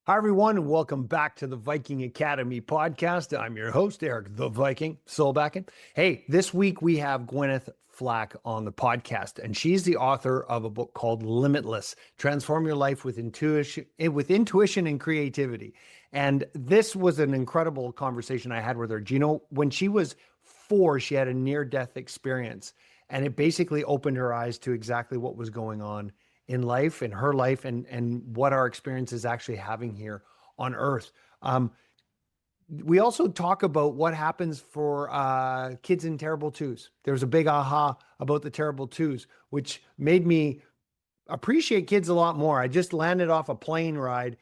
Hi, everyone, and welcome back to the Viking Academy podcast. I'm your host, Erik the Viking Soulbacking. Hey, this week we have Gwyneth Flack on the podcast, and she's the author of a book called Limitless: Transform Your Life with Intuition and Creativity. And this was an incredible conversation I had with her. Do you know, when she was 4, she had a near-death experience, and it basically opened her eyes to exactly what was going on in life, in her life, and what our experience is actually having here on Earth. We also talk about what happens for kids in terrible twos. There's a big aha about the terrible twos, which made me appreciate kids a lot more. I just landed off a plane ride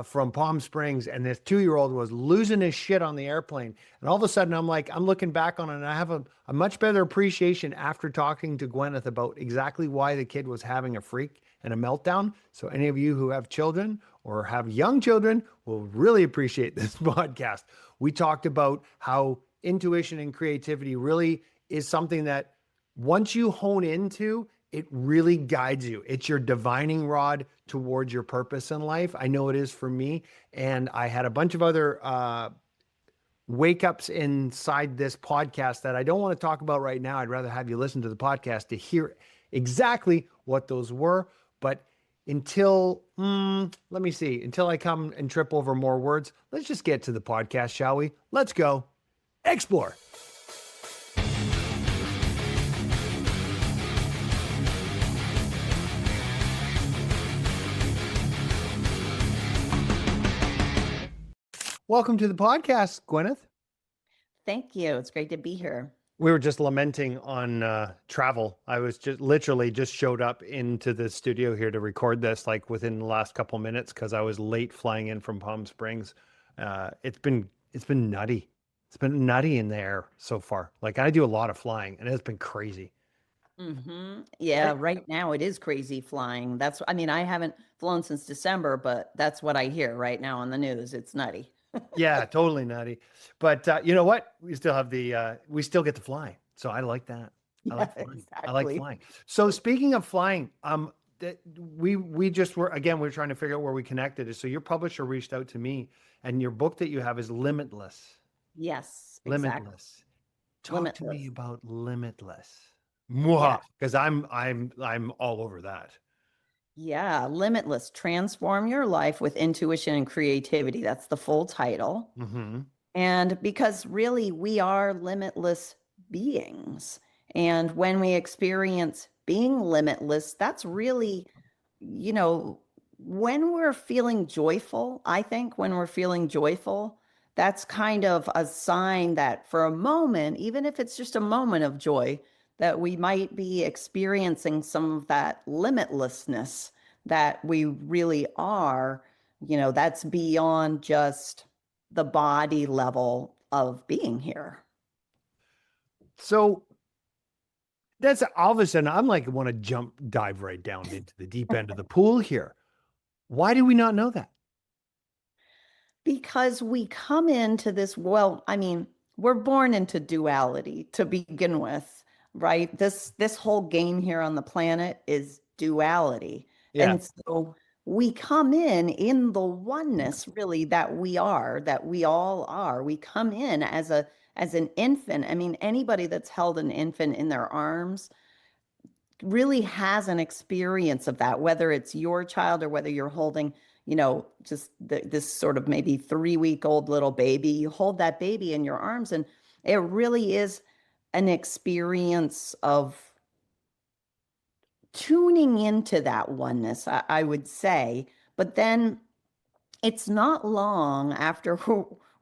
from Palm Springs, and this 2-year-old was losing his shit on the airplane. And all of a sudden, I'm looking back on it, and I have a much better appreciation after talking to Gwyneth about exactly why the kid was having a freak and a meltdown. So, any of you who have children or have young children will really appreciate this podcast. We talked about how intuition and creativity really is something that once you hone into, it really guides you. It's your divining rod towards your purpose in life. I know it is for me. And I had a bunch of other wake ups inside this podcast that I don't want to talk about right now. I'd rather have you listen to the podcast to hear exactly what those were. But let me see, until I come and trip over more words, let's just get to the podcast, shall we? Let's go explore. Welcome to the podcast, Gwyneth. Thank you. It's great to be here. We were just lamenting on travel. I was just literally just showed up into the studio here to record this like within the last couple minutes because I was late flying in from Palm Springs. It's been nutty. It's been nutty in the air so far. Like, I do a lot of flying, and it's been crazy. Yeah, right now it is crazy flying. I haven't flown since December, but that's what I hear right now on the news. It's nutty. Yeah, totally nutty. But you know what? We still get to fly. So I like that. I Yeah, like flying. I like exactly. flying. So speaking of flying, we just were, again, we are trying to figure out where we connected. So your publisher reached out to me, and your book that you have is Limitless. Yes, exactly. Limitless. Talk to me Limitless. about Limitless. Yeah. Because I'm all over that. Yeah. Limitless. Transform your life with intuition and creativity. That's the full title. Mm-hmm. And because really we are limitless beings. And when we experience being limitless, that's really, you know, when we're feeling joyful, I think when we're feeling joyful, that's kind of a sign that for a moment, even if it's just a moment of joy, that we might be experiencing some of that limitlessness that we really are, that's beyond just the body level of being here. So that's all of a sudden I'm like, want to dive right down into the deep end of the pool here. Why do we not know that? Because we come into this, we're born into duality to begin with, right? This whole game here on the planet is duality. Yeah. And so we come in the oneness really that we are, that we all are. We come in as an infant. I mean, anybody that's held an infant in their arms really has an experience of that, whether it's your child or whether you're holding, just this sort of maybe 3-week old little baby. You hold that baby in your arms, and it really is an experience of tuning into that oneness, I would say. But then it's not long after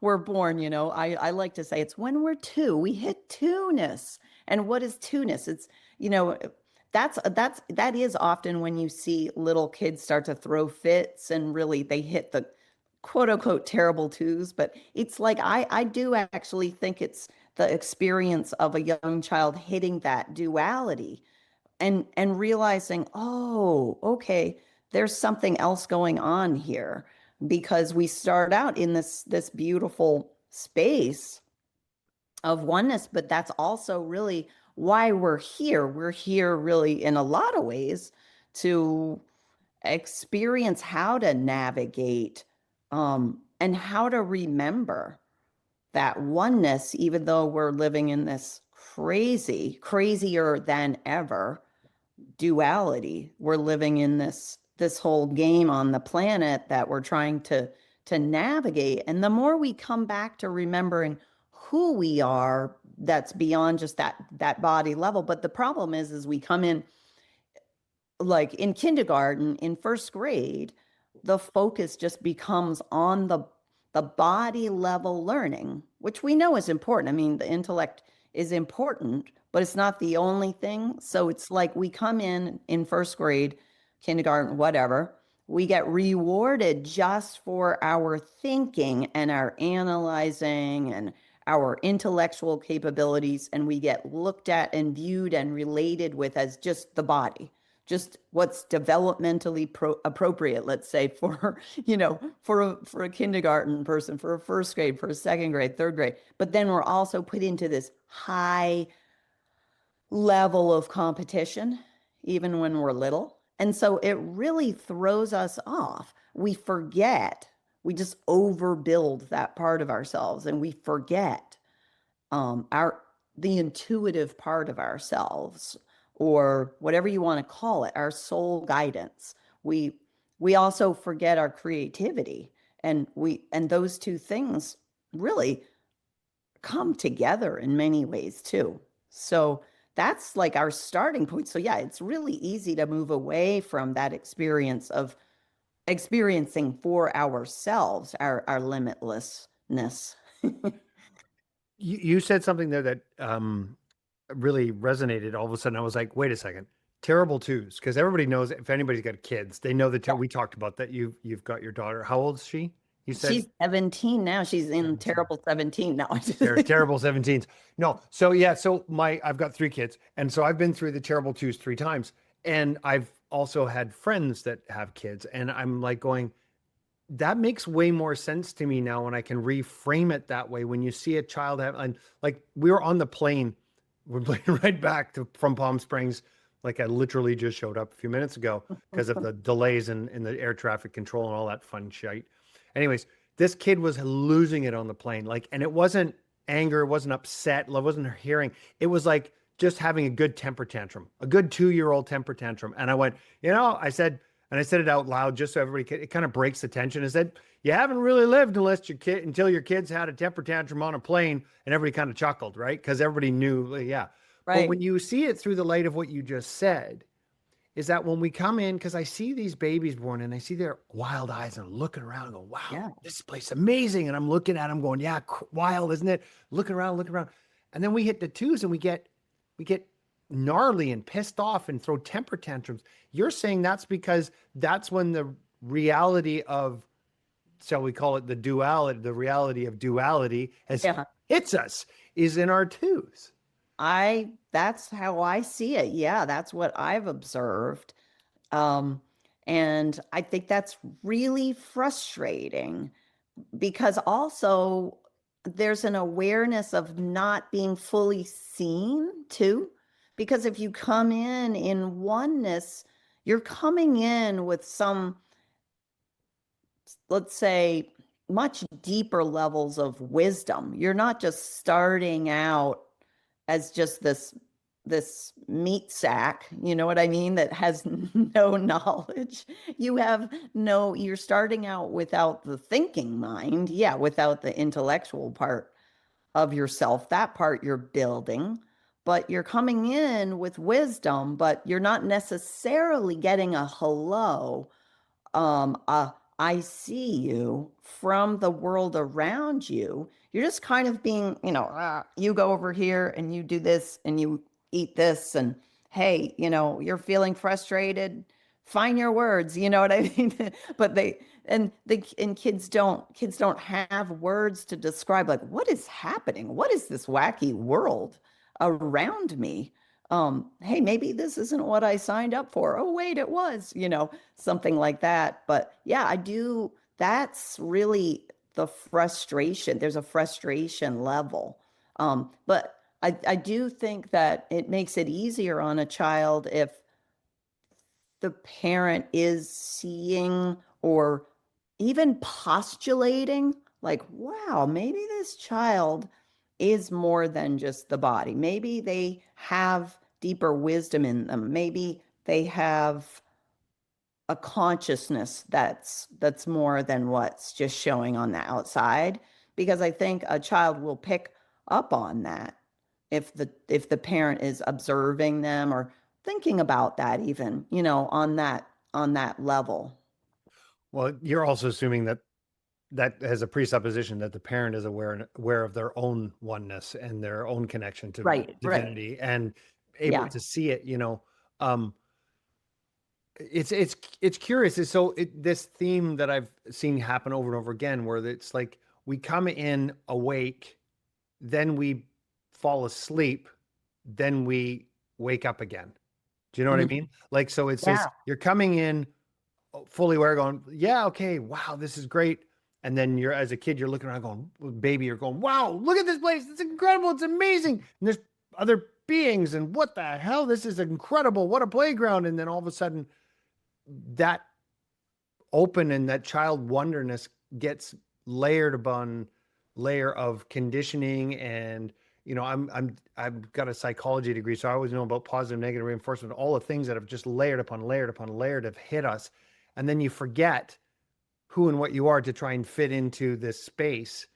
we're born, I like to say it's when we're two, we hit two-ness. And what is two-ness? It's, you know, that is often when you see little kids start to throw fits and really they hit the quote unquote terrible twos. But it's like I do actually think it's the experience of a young child hitting that duality and realizing, oh, okay, there's something else going on here, because we start out in this beautiful space of oneness, but that's also really why we're here. We're here really in a lot of ways to experience how to navigate and how to remember that oneness, even though we're living in this crazier than ever duality. We're living in this whole game on the planet that we're trying to navigate. And the more we come back to remembering who we are, that's beyond just that body level. But the problem is we come in like in kindergarten, in first grade, the focus just becomes on the body level learning, which we know is important. I mean, the intellect is important, but it's not the only thing. So it's like we come in first grade, kindergarten, whatever. We get rewarded just for our thinking and our analyzing and our intellectual capabilities, and we get looked at and viewed and related with as just the body, just what's developmentally appropriate, let's say, for for a kindergarten person, for a first grade, for a second grade, third grade. But then we're also put into this high level of competition even when we're little, and so it really throws us off. We forget, we just overbuild that part of ourselves, and we forget our the intuitive part of ourselves, or whatever you want to call it, our soul guidance. We also forget our creativity, and those two things really come together in many ways too. So that's like our starting point. So yeah, it's really easy to move away from that experience of experiencing for ourselves our limitlessness. You said something there that really resonated. All of a sudden, I was like, wait a second. Terrible twos, because everybody knows if anybody's got kids, they know we talked about that. You've got your daughter. How old is she? You said She's 17 now. She's in 17. terrible 17 now. Terrible 17s. No, so yeah, so I've got three kids, and so I've been through the terrible twos three times, and I've also had friends that have kids, and I'm like going, that makes way more sense to me now when I can reframe it that way. When you see a child have, and like we were on the plane, we're playing right back from Palm Springs. Like I literally just showed up a few minutes ago because of the delays in the air traffic control and all that fun shit. Anyways, this kid was losing it on the plane. Like, and it wasn't anger, it wasn't upset, it wasn't hearing. It was like just having a good temper tantrum, a good 2-year-old temper tantrum. And I went, and I said it out loud just so everybody it kind of breaks the tension. I said, you haven't really lived until your kids had a temper tantrum on a plane, and everybody kind of chuckled, right? Because everybody knew, yeah. But Right. when you see it through the light of what you just said, is that when we come in, because I see these babies born and I see their wild eyes and I'm looking around and go, wow, Yeah. this place is amazing. And I'm looking at them going, yeah, wild, isn't it? Looking around, looking around. And then we hit the twos and we get gnarly and pissed off and throw temper tantrums. You're saying that's because that's when the reality of, shall we call it the reality of duality has Yeah. hits us is in our twos. That's how I see it. Yeah, that's what I've observed. Um, and I think that's really frustrating because also there's an awareness of not being fully seen too. Because if you come in oneness, you're coming in with some, let's say, much deeper levels of wisdom. You're not just starting out as just this meat sack, you know what I mean, that has no knowledge. You're starting out without the thinking mind, yeah, without the intellectual part of yourself. That part you're building, but you're coming in with wisdom, but you're not necessarily getting a hello, I see you from the world around you. You're just kind of being, you go over here and you do this and you eat this, and hey, you're feeling frustrated. Find your words, you know what I mean? But kids don't have words to describe, like, what is happening? What is this wacky world around me? Hey, maybe this isn't what I signed up for. Oh, wait, it was, something like that. But yeah, I do. That's really the frustration. There's a frustration level. But I do think that it makes it easier on a child if the parent is seeing or even postulating, like, wow, maybe this child is more than just the body. Maybe they have deeper wisdom in them. Maybe they have a consciousness that's more than what's just showing on the outside. Because I think a child will pick up on that if the parent is observing them or thinking about that even, on that level. Well, you're also assuming that that has a presupposition that the parent is aware of their own oneness and their own connection to Right, right. divinity and able Yeah. to see it, um it's curious. So this theme that I've seen happen over and over again, where it's like we come in awake, then we fall asleep, then we wake up again. Do you know what I Mhm. mean? Like, so it's this, Yeah. you're coming in fully aware, going, yeah, okay, wow, this is great. And then you're, as a kid, you're looking around going, baby, you're going, wow, look at this place. It's incredible. It's amazing. And there's other beings. And what the hell? This is incredible. What a playground. And then all of a sudden, that open and that child wonderness gets layered upon layer of conditioning. And I've got a psychology degree, so I always know about positive negative reinforcement, all the things that have just layered upon layered upon layered have hit us. And then you forget who and what you are to try and fit into this space.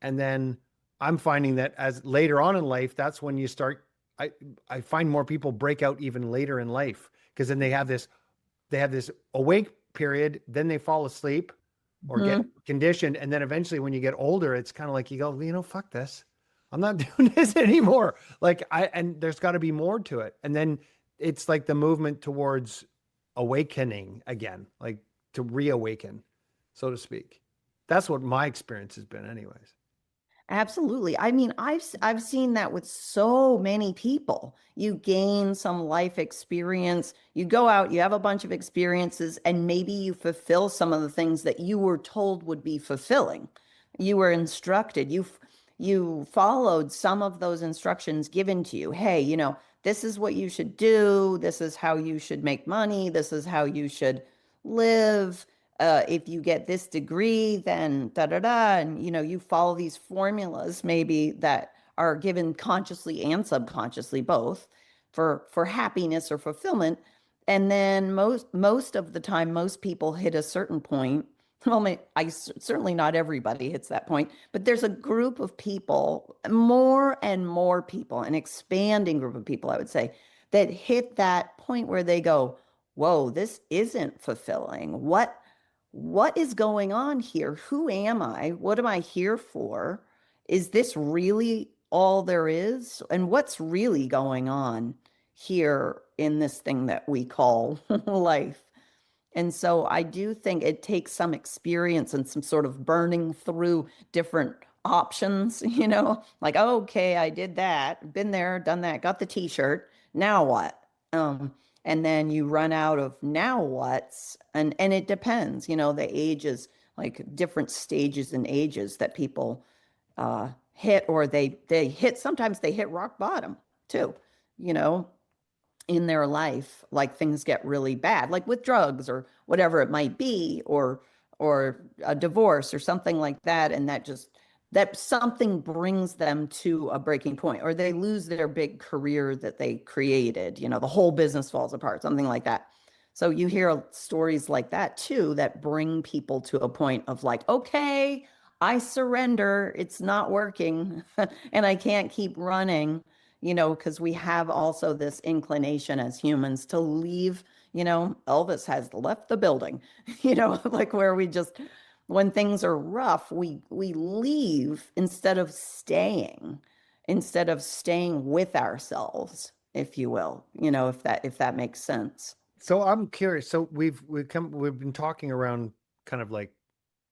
And then I'm finding that as later on in life, that's when you start, i I find more people break out even later in life, because then they have this awake period, then they fall asleep or get Mhm. conditioned. And then eventually when you get older, it's kind of like you go, fuck this. I'm not doing this anymore. And there's got to be more to it. And then it's like the movement towards awakening again, like to reawaken, so to speak. That's what my experience has been anyways. Absolutely. I mean, I've seen that with so many people. You gain some life experience, you go out, you have a bunch of experiences, and maybe you fulfill some of the things that you were told would be fulfilling. You were instructed, you followed some of those instructions given to you. Hey, this is what you should do, this is how you should make money, this is how you should live. If you get this degree, then da da da, and you follow these formulas maybe that are given consciously and subconsciously both for happiness or fulfillment. And then most of the time, most people hit a certain point. Well, certainly not everybody hits that point, but there's a group of people, more and more people, an expanding group of people, I would say, that hit that point where they go, whoa, this isn't fulfilling. What is going on here? Who am I? What am I here for? Is this really all there is? And what's really going on here in this thing that we call life? And so I do think it takes some experience and some sort of burning through different options, like, oh, okay, I did that, been there, done that, got the t-shirt. Now what? And then you run out of now what's, and it depends, the ages, like different stages and ages that people hit, or they hit, sometimes they hit rock bottom too, you know in their life, like things get really bad, like with drugs or whatever it might be, or a divorce or something like that, and that something brings them to a breaking point, or they lose their big career that they created, the whole business falls apart, something like that. So you hear stories like that too, that bring people to a point of like, okay, I surrender, it's not working, and I can't keep running, because we have also this inclination as humans to leave. Elvis has left the building, like where we just, when things are rough, we leave instead of staying with ourselves, if you will, if that makes sense. So I'm curious. So we've been talking around kind of like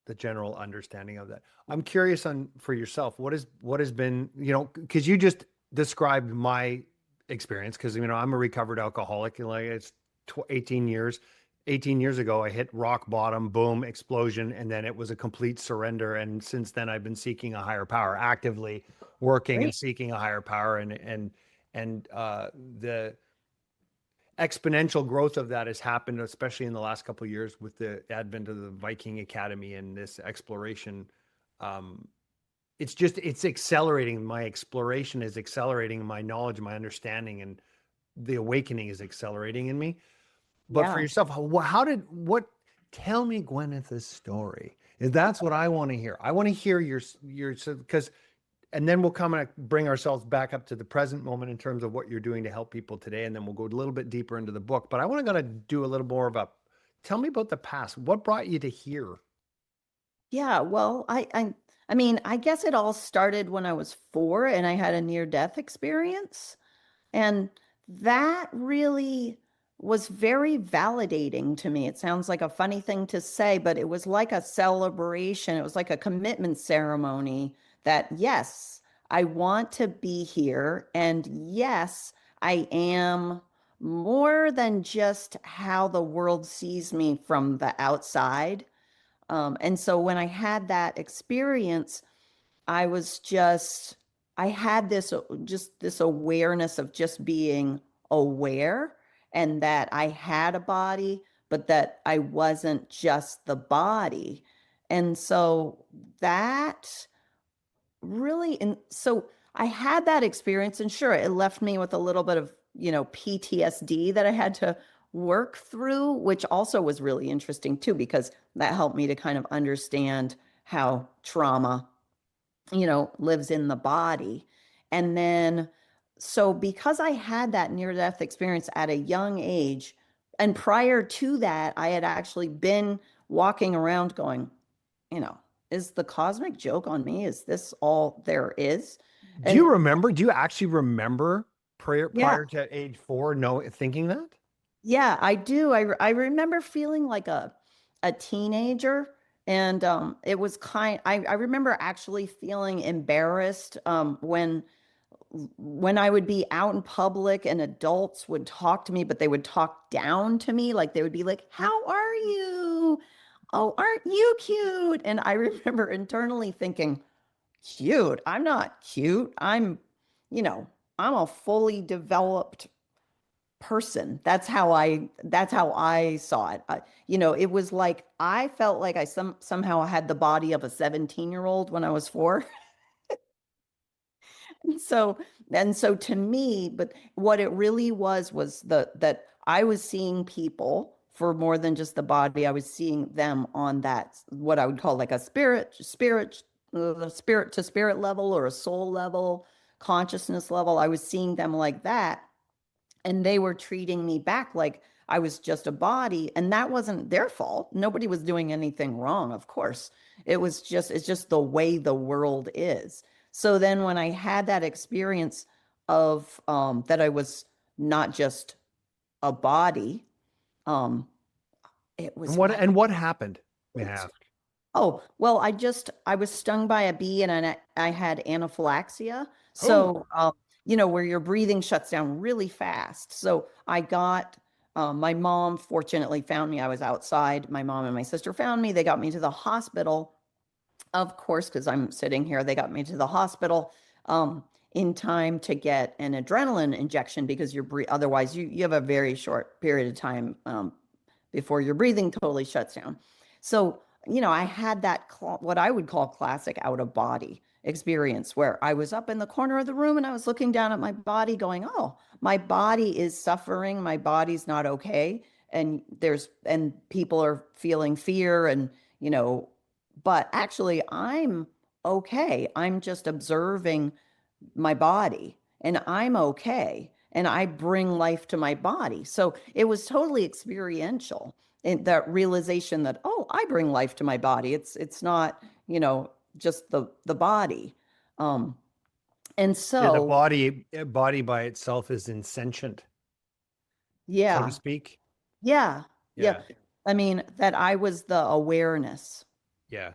the general understanding of that. I'm curious on for yourself, what has been, because you just described my experience, because I'm a recovered alcoholic, and like it's 18 years. 18 years ago, I hit rock bottom, boom, explosion, and then it was a complete surrender. And since then, I've been seeking a higher power, actively working and Great. seeking a higher power, and the exponential growth of that has happened, especially in the last couple of years with the advent of the Viking Academy and this exploration. Um, it's accelerating. My exploration is accelerating, my knowledge, my understanding, and the awakening is accelerating in me. But for Yeah. yourself, tell me Gwyneth's story. That's what I want to hear. I want to hear your, because, and then we'll come and bring ourselves back up to the present moment in terms of what you're doing to help people today. And then we'll go a little bit deeper into the book. But I want to do a little more of tell me about the past. What brought you to here? Yeah, well, I mean, I guess it all started when I was 4 and I had a near-death experience. And that really was very validating to me. It sounds like a funny thing to say, but it was like a celebration. It was like a commitment ceremony that, yes, I want to be here. And yes, I am more than just how the world sees me from the outside. And so when I had that experience, I was I had just this awareness of just being aware and that I had a body, but that I wasn't just the body. And so that really, and so I had that experience, and sure, it left me with a little bit of, PTSD that I had to work through, which also was really interesting too, because that helped me to kind of understand how trauma lives in the body. And then, so because I had that near death experience at a young age, and prior to that, I had actually been walking around going, you know, is the cosmic joke on me? Is this all there is? Do And you remember? Do you actually remember yeah, prior to age 4, no, thinking that? yeah, I do. I remember feeling like a teenager, and it was I remember actually feeling embarrassed when I would be out in public and adults would talk to me, but they would talk down to me. Like they would be like, "How are you? Oh, aren't you cute?" And I remember internally thinking, "Cute? I'm not cute. You know, I'm a fully developed person." That's how I saw it. It was like I felt like I somehow had the body of a 17-year-old when I was 4. So, and so to me, but what it really was that I was seeing people for more than just the body. I was seeing them on that, what I would call like a spirit to spirit level or a soul level, consciousness level. I was seeing them like that. And they were treating me back like I was just a body, and that wasn't their fault. Nobody was doing anything wrong, of course. It's just the way the world is. So then when I had that experience of that I was not just a body, um, it And was what happened? May I like, ask? oh, well, I was stung by a bee and I had anaphylaxia. Oh, So, where your breathing shuts down really fast. So my mom fortunately found me. I was outside. My mom and my sister found me. They got me to the hospital, of course, because I'm sitting here. They got me to the hospital in time to get an adrenaline injection because otherwise you have a very short period of time before your breathing totally shuts down. So, I had that what I would call classic out of body experience where I was up in the corner of the room and I was looking down at my body going, "Oh, my body is suffering. My body's not okay." And people are feeling fear and, you know, but actually I'm okay. I'm just observing my body and I'm okay. And I bring life to my body. So it was totally experiential. And that realization that, oh, I bring life to my body. It's not, just the body. Um, and yeah, the so, body by itself is insentient, so to yeah, speak. yeah, yeah. Yeah, I mean, that I was the awareness. yeah.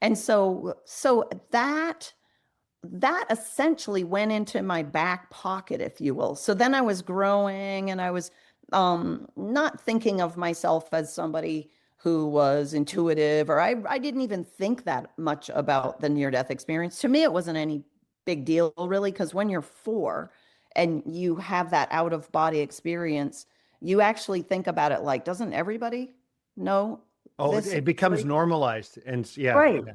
And so that essentially went into my back pocket, if you will. So then I was growing and I was not thinking of myself as somebody who was intuitive, or I didn't even think that much about the near death experience. To me, it wasn't any big deal, really, because when you're 4 and you have that out of body experience, you actually think about it like, doesn't everybody know Oh, this it becomes situation? normalized. And yeah, Right. yeah.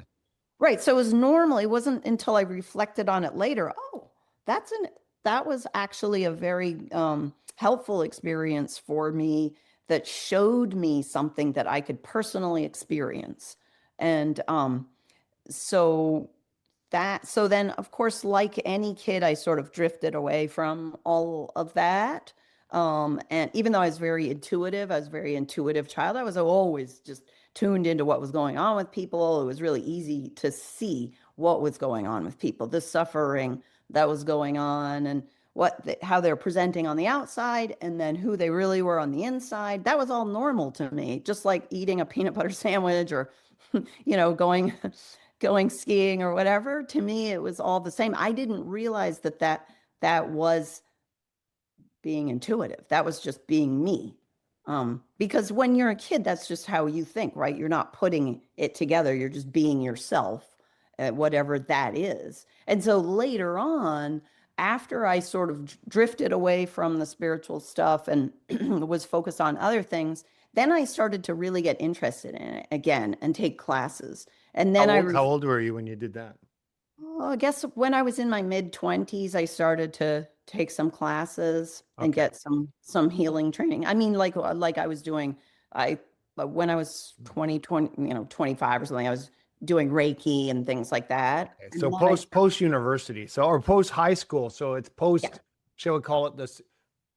Right. So it was normally, it wasn't until I reflected on it later, oh, that's an that was actually a very helpful experience for me that showed me something that I could personally experience. And so so then of course, like any kid, I sort of drifted away from all of that. And even though I was a very intuitive child. I was always just tuned into what was going on with people. It was really easy to see what was going on with people, the suffering that was going on, and how they're presenting on the outside, and then who they really were on the inside. That was all normal to me, just like eating a peanut butter sandwich, or going skiing or whatever. To me, it was all the same. I didn't realize that was being intuitive. That was just being me. Because when you're a kid, that's just how you think, right? You're not putting it together. You're just being yourself, whatever that is. And so later on, after I sort of drifted away from the spiritual stuff and was focused on other things, then I started to really get interested in it again and take classes. And then How old were you when you did that? well, I guess when I was in my mid 20s, I started to take some classes and Okay. get some healing training. I mean, like I was doing, I when I was 25 or something, I was doing Reiki and things like that. Okay. And So then I post university, so or post high school. So it's yeah, post, shall we call it this,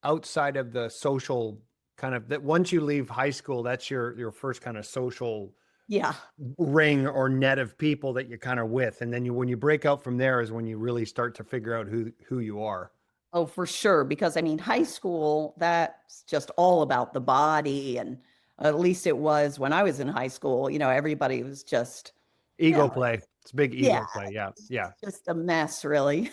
outside of the social kind of, that once you leave high school, that's your first kind of social yeah. ring or net of people that you're kind of with. And then when you break out from there is when you really start to figure out who you are. Oh, for sure. Because I mean, high school, that's just all about the body. And at least it was when I was in high school, everybody was just, Ego yeah, play. It's big yeah, ego play. Yeah. Yeah. just a mess, really.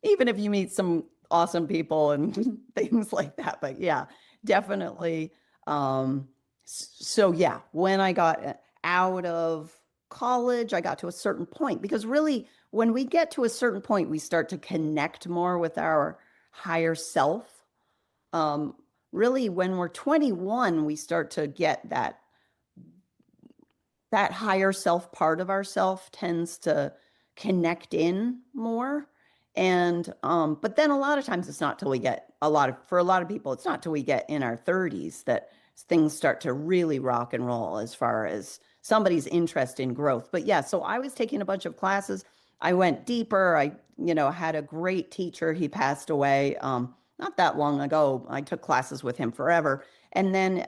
Even if you meet some awesome people and things like that. But yeah, definitely. So yeah, when I got out of college, I got to a certain point, because really, when we get to a certain point, we start to connect more with our higher self. Um, Really, when we're 21, we start to get that higher self part of ourself tends to connect in more. And but then a lot of times it's not till we get for a lot of people, it's not till we get in our 30s that things start to really rock and roll as far as somebody's interest in growth. But yeah, so I was taking a bunch of classes. I went deeper. I had a great teacher. He passed away not that long ago. I took classes with him forever. And then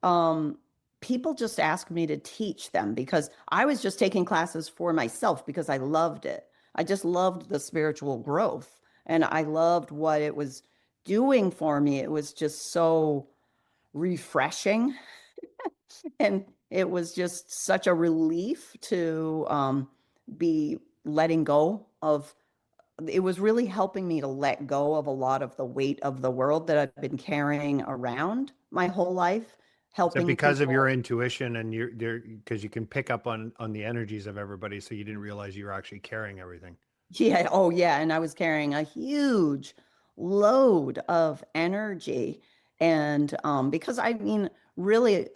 um people just asked me to teach them, because I was just taking classes for myself because I loved it. I just loved the spiritual growth, and I loved what it was doing for me. It was just so refreshing, and it was just such a relief to be letting go of. It was really helping me to let go of a lot of the weight of the world that I've been carrying around my whole life, Is that helping because of your people. intuition and you're there because you can pick up on the energies of everybody, so you didn't realize you were actually carrying everything? Yeah, oh yeah, and I was carrying a huge load of energy. And because I mean, really,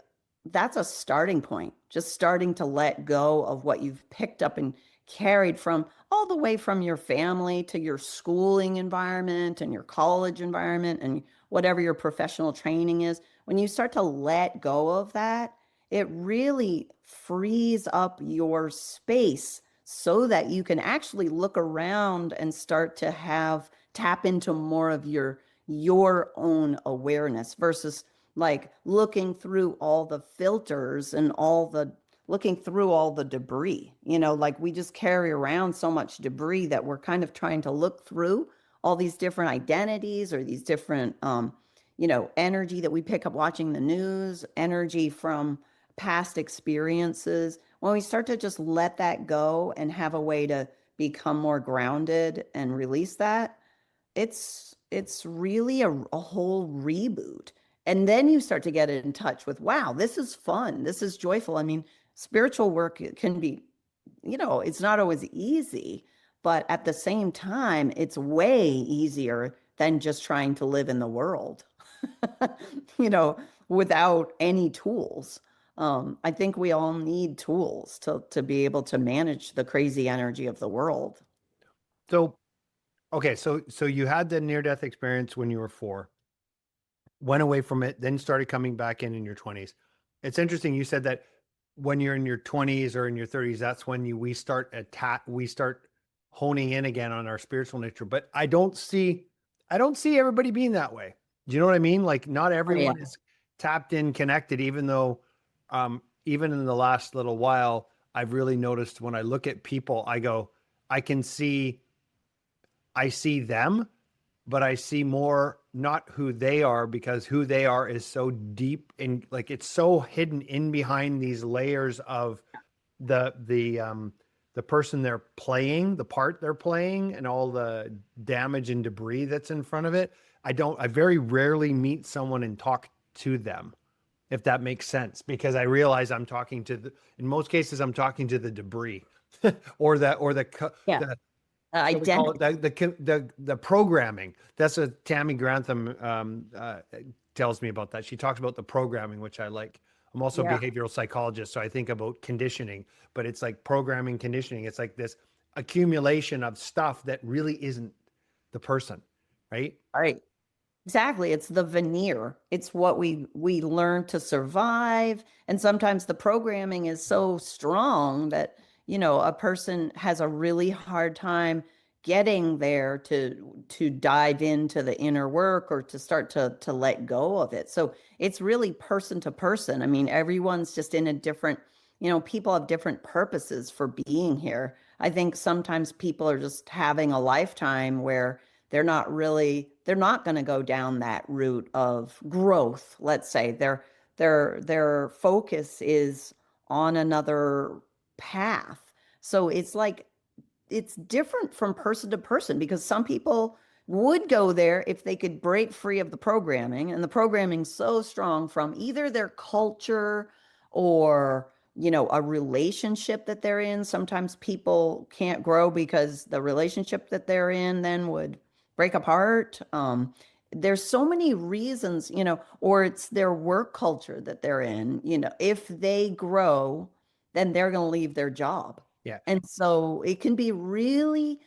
that's a starting point. Just starting to let go of what you've picked up and carried from all the way from your family to your schooling environment and your college environment and whatever your professional training is. When you start to let go of that, it really frees up your space so that you can actually look around and start to tap into more of your own awareness, versus like looking through all the filters and looking through all the debris. Like we just carry around so much debris that we're kind of trying to look through all these different identities, or these different energy that we pick up watching the news, energy from past experiences. When we start to just let that go and have a way to become more grounded and release that, it's really a whole reboot. And then you start to get in touch with, wow, this is fun, this is joyful. I mean, spiritual work, it can be, it's not always easy, but at the same time, it's way easier than just trying to live in the world, you know, without any tools. I think we all need tools to be able to manage the crazy energy of the world. So, okay, so you had the near death experience when you were 4, went away from it, then started coming back in your 20s. It's interesting you said that when you're in your 20s or in your 30s, that's when we start honing in again on our spiritual nature. But I don't see everybody being that way. Do you know what I mean? Like not Oh, yeah. everyone is tapped in, connected, even though even in the last little while, I've really noticed when I look at people, I go, I can see I see them, but I see more not who they are, because who they are is so deep and like it's so hidden in behind these layers of the person they're playing, the part they're playing, and all the damage and debris that's in front of it. I very rarely meet someone and talk to them, if that makes sense, because I realize in most cases, I'm talking to the debris Yeah. the shall we call it Identity. the programming. That's what Tammy Grantham tells me about that. She talks about the programming, which I like. I'm also a Yeah. behavioral psychologist, so I think about conditioning, but it's like programming, conditioning. It's like this accumulation of stuff that really isn't the person, right? All right. Exactly. It's the veneer. It's what we learn to survive. And sometimes the programming is so strong that, a person has a really hard time getting there to dive into the inner work or to start to let go of it. So it's really person to person. I mean, everyone's just in a different, people have different purposes for being here. I think sometimes people are just having a lifetime where they're not going to go down that route of growth. Let's say their focus is on another path. So it's like it's different from person to person, because some people would go there if they could break free of the programming, and the programming's so strong from either their culture or a relationship that they're in. Sometimes people can't grow because the relationship that they're in then would break apart. There's so many reasons, or it's their work culture that they're in. If they grow, then they're going to leave their job. Yeah. And so it can be really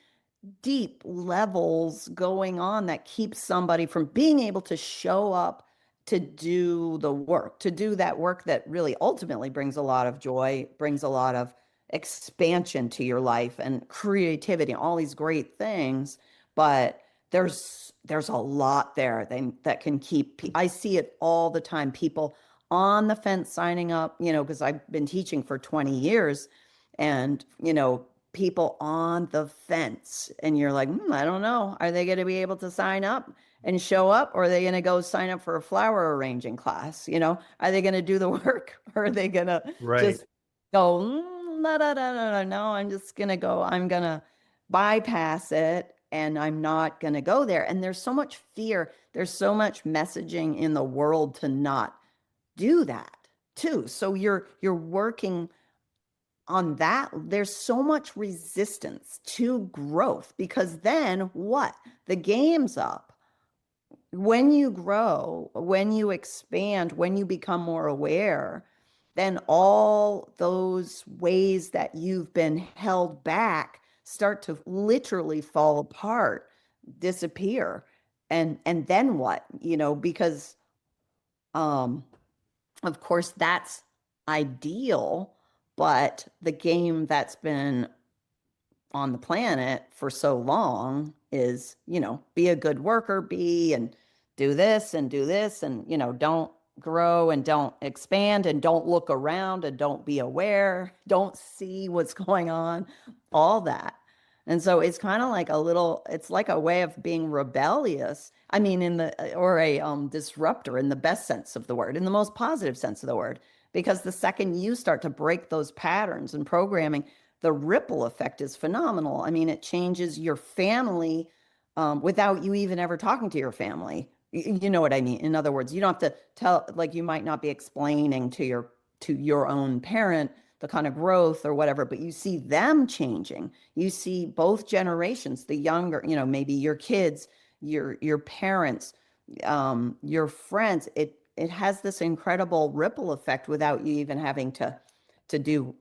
deep levels going on that keeps somebody from being able to show up to do the work, to do that work that really ultimately brings a lot of joy, brings a lot of expansion to your life and creativity, all these great things. But there's a lot there that can keep. I see it all the time. People on the fence signing up, because I've been teaching for 20 years, and people on the fence, and you're like, I don't know, are they going to be able to sign up and show up, or are they going to go sign up for a flower arranging class? Are they going to do the work, or are they going to Right. just go, no, no, no, no, no, no, I'm going to bypass it, and I'm not going to go there. And there's so much fear, there's so much messaging in the world to not do that too. So you're working on that. There's so much resistance to growth, because then what? The game's up. When you grow, when you expand, when you become more aware, then all those ways that you've been held back start to literally fall apart, disappear. And then what? Because um of course that's ideal, but the game that's been on the planet for so long is, be a good worker, be and do this, and, don't grow and don't expand and don't look around and don't be aware, don't see what's going on, all that. And so it's kind of like it's like a way of being rebellious. I mean, or a disruptor in the best sense of the word, in the most positive sense of the word, because the second you start to break those patterns and programming, the ripple effect is phenomenal. I mean, it changes your family without you even ever talking to your family. You know what I mean? In other words, you don't have to tell, like you might not be explaining to your own parent the kind of growth or whatever, but you see them changing. You see both generations, the younger, maybe your kids, your parents, your friends. It has this incredible ripple effect without you even having to do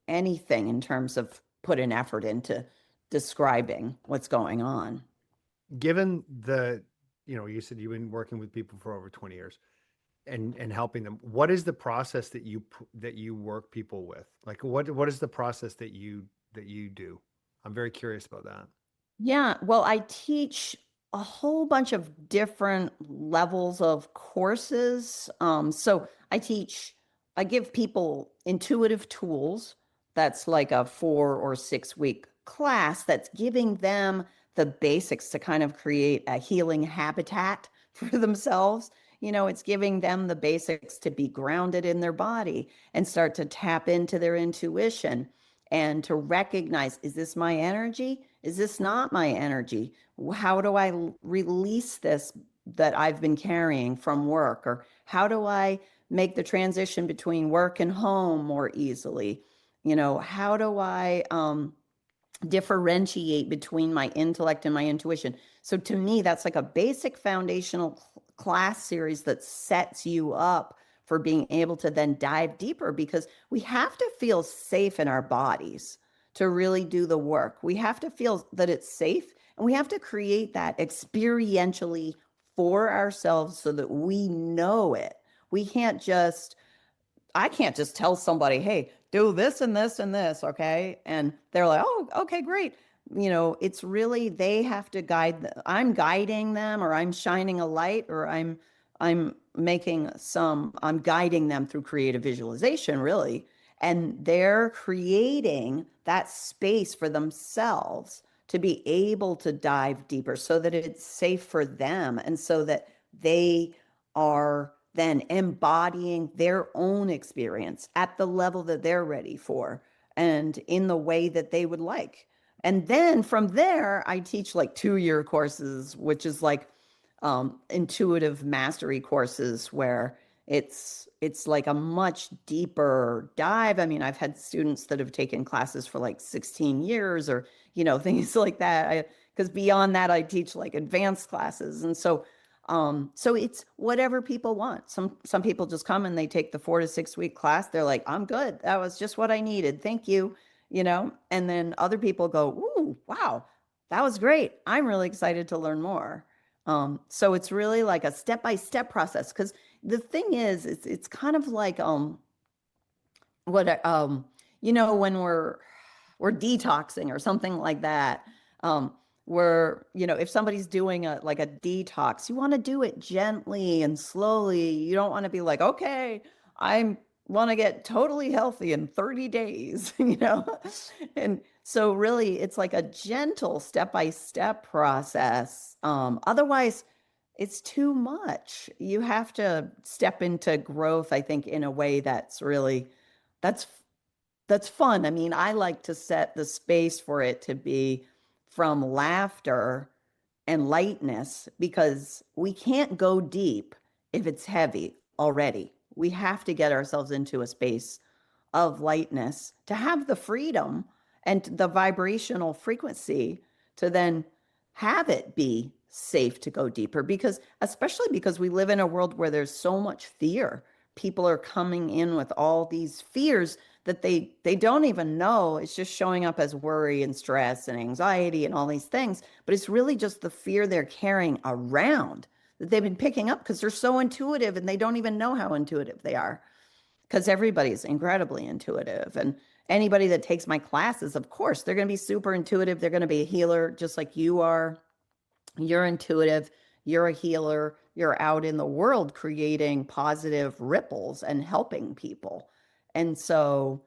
anything in terms of put an effort into describing what's going on. Given the, you said you've been working with people for over 20 years and helping them. What is the process that you work people with? Like what is the process that you do? I'm very curious about that. Yeah, well, I teach a whole bunch of different levels of courses. So I give people intuitive tools. That's like a 4 or 6 week class that's giving them the basics to kind of create a healing habitat for themselves. It's giving them the basics to be grounded in their body and start to tap into their intuition and to recognize, is this my energy? Is this not my energy? How do I release this that I've been carrying from work? Or how do I make the transition between work and home more easily? How do I differentiate between my intellect and my intuition? So to me, that's like a basic foundational class series that sets you up for being able to then dive deeper, because we have to feel safe in our bodies to really do the work. We have to feel that it's safe, and we have to create that experientially for ourselves so that we know it. We can't just I can't just tell somebody, hey, do this and this and this, okay? And they're like, oh, okay, great. It's really they have to I'm guiding them, or I'm shining a light, or I'm guiding them through creative visualization, really. And they're creating that space for themselves to be able to dive deeper so that it's safe for them, and so that they are then embodying their own experience at the level that they're ready for and in the way that they would like. And then from there, I teach like 2 year courses, which is like intuitive mastery courses, where it's like a much deeper dive. I mean, I've had students that have taken classes for like 16 years, or things like that. Because beyond that, I teach like advanced classes. And so it's whatever people want. Some people just come and they take the 4 to 6 week class. They're like, I'm good. That was just what I needed. Thank you. And then other people go, ooh, wow, that was great. I'm really excited to learn more. So it's really like a step-by-step process. Because the thing is, it's kind of like what when we're detoxing or something like that. Um, where if somebody's doing a detox, you want to do it gently and slowly. You don't want to be like, okay, I want to get totally healthy in 30 days, And so really it's like a gentle step-by-step process. Otherwise it's too much. You have to step into growth, I think, in a way that's that's fun. I mean, I like to set the space for it to be from laughter and lightness, because we can't go deep if it's heavy already. We have to get ourselves into a space of lightness to have the freedom and the vibrational frequency to then have it be safe to go deeper, because especially because we live in a world where there's so much fear. People are coming in with all these fears that they don't even know. It's just showing up as worry and stress and anxiety and all these things, but it's really just the fear they're carrying around that they've been picking up because they're so intuitive and they don't even know how intuitive they are, because everybody's incredibly intuitive. And anybody that takes my classes, of course, they're going to be super intuitive. They're going to be a healer just like you are. You're intuitive, you're a healer, you're out in the world creating positive ripples and helping people. And so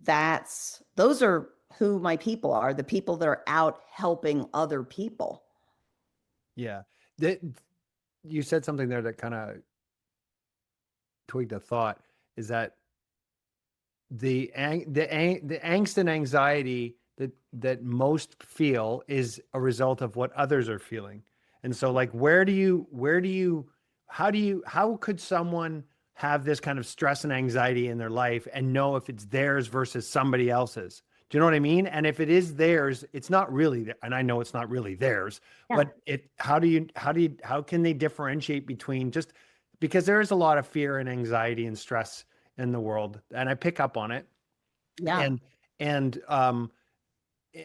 those are who my people are, the people that are out helping other people. Yeah. That you said something there that kind of twigged a thought, is that the angst and anxiety that most feel is a result of what others are feeling. And so like how could someone have this kind of stress and anxiety in their life and know if it's theirs versus somebody else's. Do you know what I mean? And if it is theirs, it's not really, and I know it's not really theirs, Yeah. but how can they differentiate between, just because there is a lot of fear and anxiety and stress in the world, and I pick up on it. Yeah. And,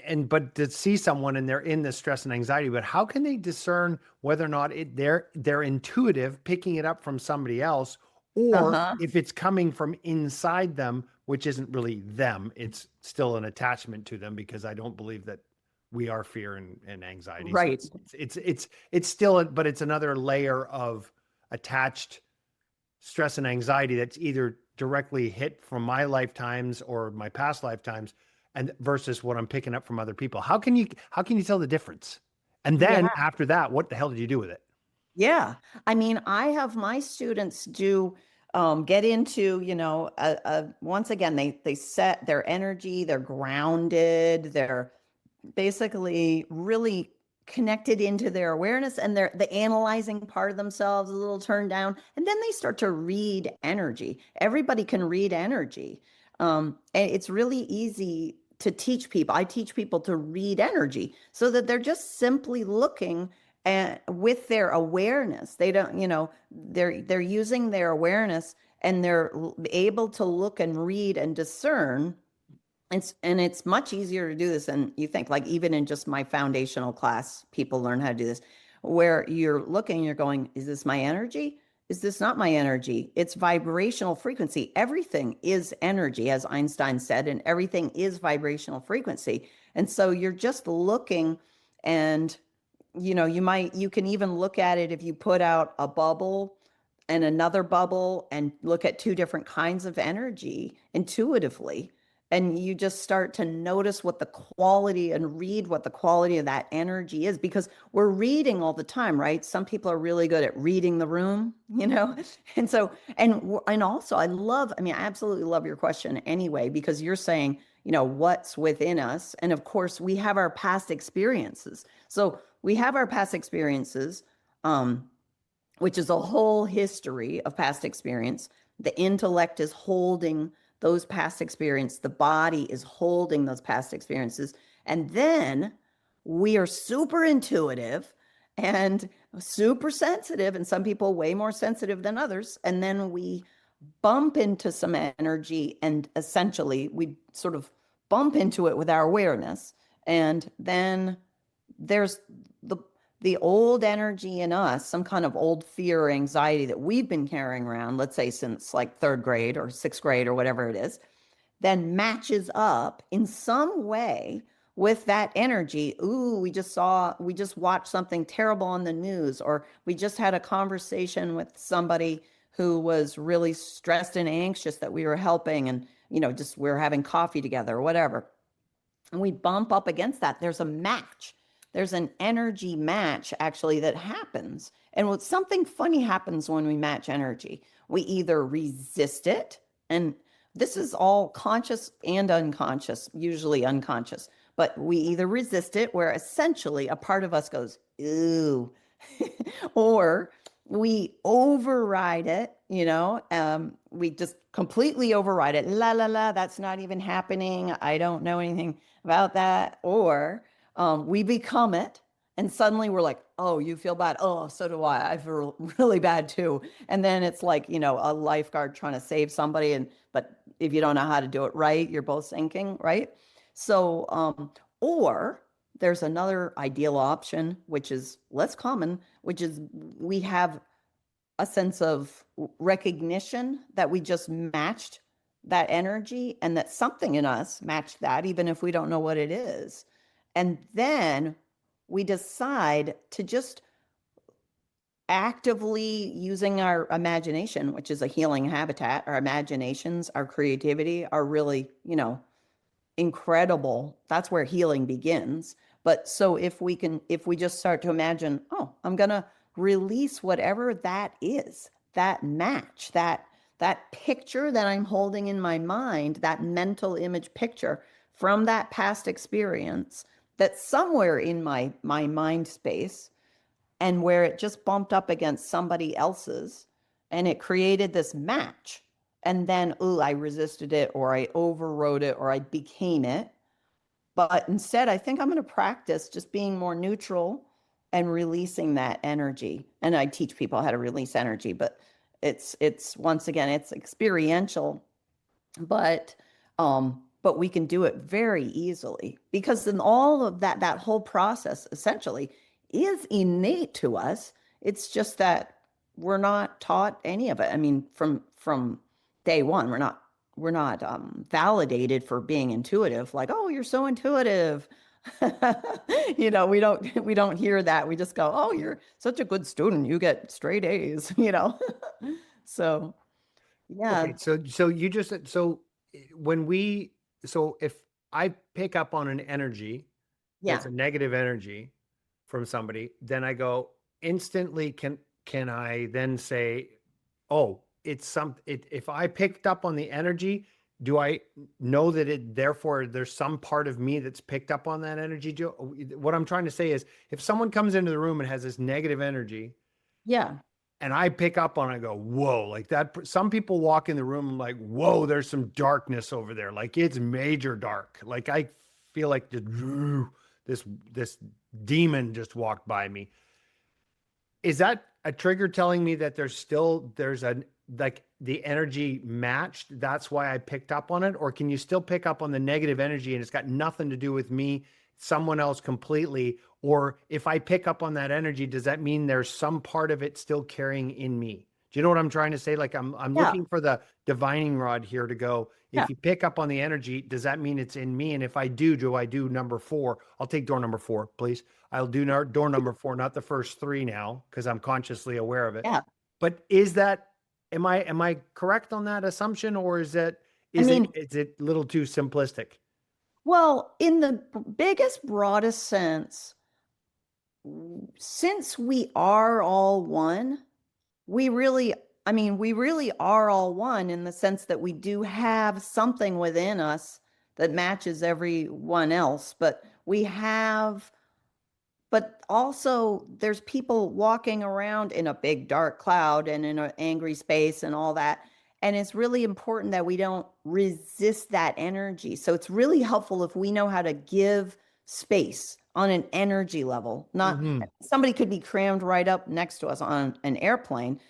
and, but to see someone and they're in this stress and anxiety, but how can they discern whether or not they're intuitive picking it up from somebody else, or Uh-huh. if it's coming from inside them, which isn't really them, it's still an attachment to them, because I don't believe that we are fear and anxiety. So Right. it's still, but it's another layer of attached stress and anxiety that's either directly hit from my lifetimes or my past lifetimes, and versus what I'm picking up from other people. How can you tell the difference? And then Yeah. after that, what the hell did you do with it? Yeah. I mean, I have my students do get into, once again, they set their energy, they're grounded, they're basically really connected into their awareness, and the analyzing part of themselves a little turned down, and then they start to read energy. Everybody can read energy. And it's really easy to teach people. I teach people to read energy so that they're just simply looking at with their awareness. They don't, they're using their awareness, and they're able to look and read and discern. And it's much easier to do this than you think. Like, even in just my foundational class, people learn how to do this, where you're looking, you're going, is this my energy? Is this not my energy? It's vibrational frequency. Everything is energy, as Einstein said, and everything is vibrational frequency. And so you're just looking, and you can even look at it if you put out a bubble and another bubble and look at two different kinds of energy intuitively. And you just start to notice what the quality and read what the quality of that energy is, because we're reading all the time, right? Some people are really good at reading the room, And so, and also I mean, I absolutely love your question anyway, because you're saying, what's within us. And of course, we have our past experiences. So we have our past experiences, which is a whole history of past experience. The intellect is holding those past experiences. The body is holding those past experiences. And then we are super intuitive and super sensitive, and some people way more sensitive than others. And then we bump into some energy, and essentially we sort of bump into it with our awareness. And then there's the the old energy in us, some kind of old fear or anxiety that we've been carrying around, let's say since like third grade or sixth grade or whatever it is, then matches up in some way with that energy. Ooh, we just watched something terrible on the news, or we just had a conversation with somebody who was really stressed and anxious that we were helping, and, just we were having coffee together or whatever. And we bump up against that. There's a match. There's an energy match actually that happens. And something funny happens when we match energy. We either resist it, and this is all conscious and unconscious, usually unconscious, but we either resist it, where essentially a part of us goes, ooh, or we override it, we just completely override it. La, la, la, that's not even happening. I don't know anything about that. Or we become it. And suddenly we're like, oh, you feel bad. Oh, so do I. I feel really bad too. And then it's like, a lifeguard trying to save somebody. But if you don't know how to do it right, you're both sinking, right? So, or there's another ideal option, which is less common, which is we have a sense of recognition that we just matched that energy, and that something in us matched that, even if we don't know what it is. And then we decide to just actively using our imagination, which is a healing habitat. Our imaginations, our creativity are really, incredible. That's where healing begins. But so if we just start to imagine, oh, I'm going to release whatever that is, that match, that picture that I'm holding in my mind, that mental image picture from that past experience, that's somewhere in my mind space, and where it just bumped up against somebody else's. and it created this match. And then, ooh, I resisted it, or I overrode it, or I became it. But instead, I think I'm going to practice just being more neutral and releasing that energy. And I teach people how to release energy, but it's once again, it's experiential, but we can do it very easily because then all of that whole process essentially is innate to us. It's just that we're not taught any of it. I mean, from day one, we're not validated for being intuitive. Like, oh, you're so intuitive. We don't hear that. We just go, oh, you're such a good student. You get straight A's. So yeah, Okay, so you just so when we so if I pick up on an energy that's yeah, a negative energy from somebody, then I go instantly can I then say, "Oh, it's if I picked up on the energy, do I know that it therefore there's some part of me that's picked up on that energy? What I'm trying to say is if someone comes into the room and has this negative energy, yeah. and I pick up on it, I go, whoa, like that. Some people walk in the room like, whoa, there's some darkness over there. Like it's major dark. Like I feel like this demon just walked by me. Is that a trigger telling me that there's a like the energy matched? That's why I picked up on it? Or can you still pick up on the negative energy and it's got nothing to do with me, someone else completely? Or if I pick up on that energy, does that mean there's some part of it still carrying in me? Do you know what I'm trying to say? Like I'm Yeah, looking for the divining rod here to go. yeah. If you pick up on the energy, does that mean it's in me? And if I do I do number four? I'll take door number four, please. I'll do door number four, not the first three now, because I'm consciously aware of it. Yeah. But is that am I correct on that assumption, or is it I is it mean, is it a little too simplistic? well, in the biggest, broadest sense, since we are all one, we really, we really are all one in the sense that we do have something within us that matches everyone else, but also there's people walking around in a big dark cloud and in an angry space and all that. And it's really important that we don't resist that energy. So it's really helpful if we know how to give space on an energy level. Not Hmm. somebody could be crammed right up next to us on an airplane.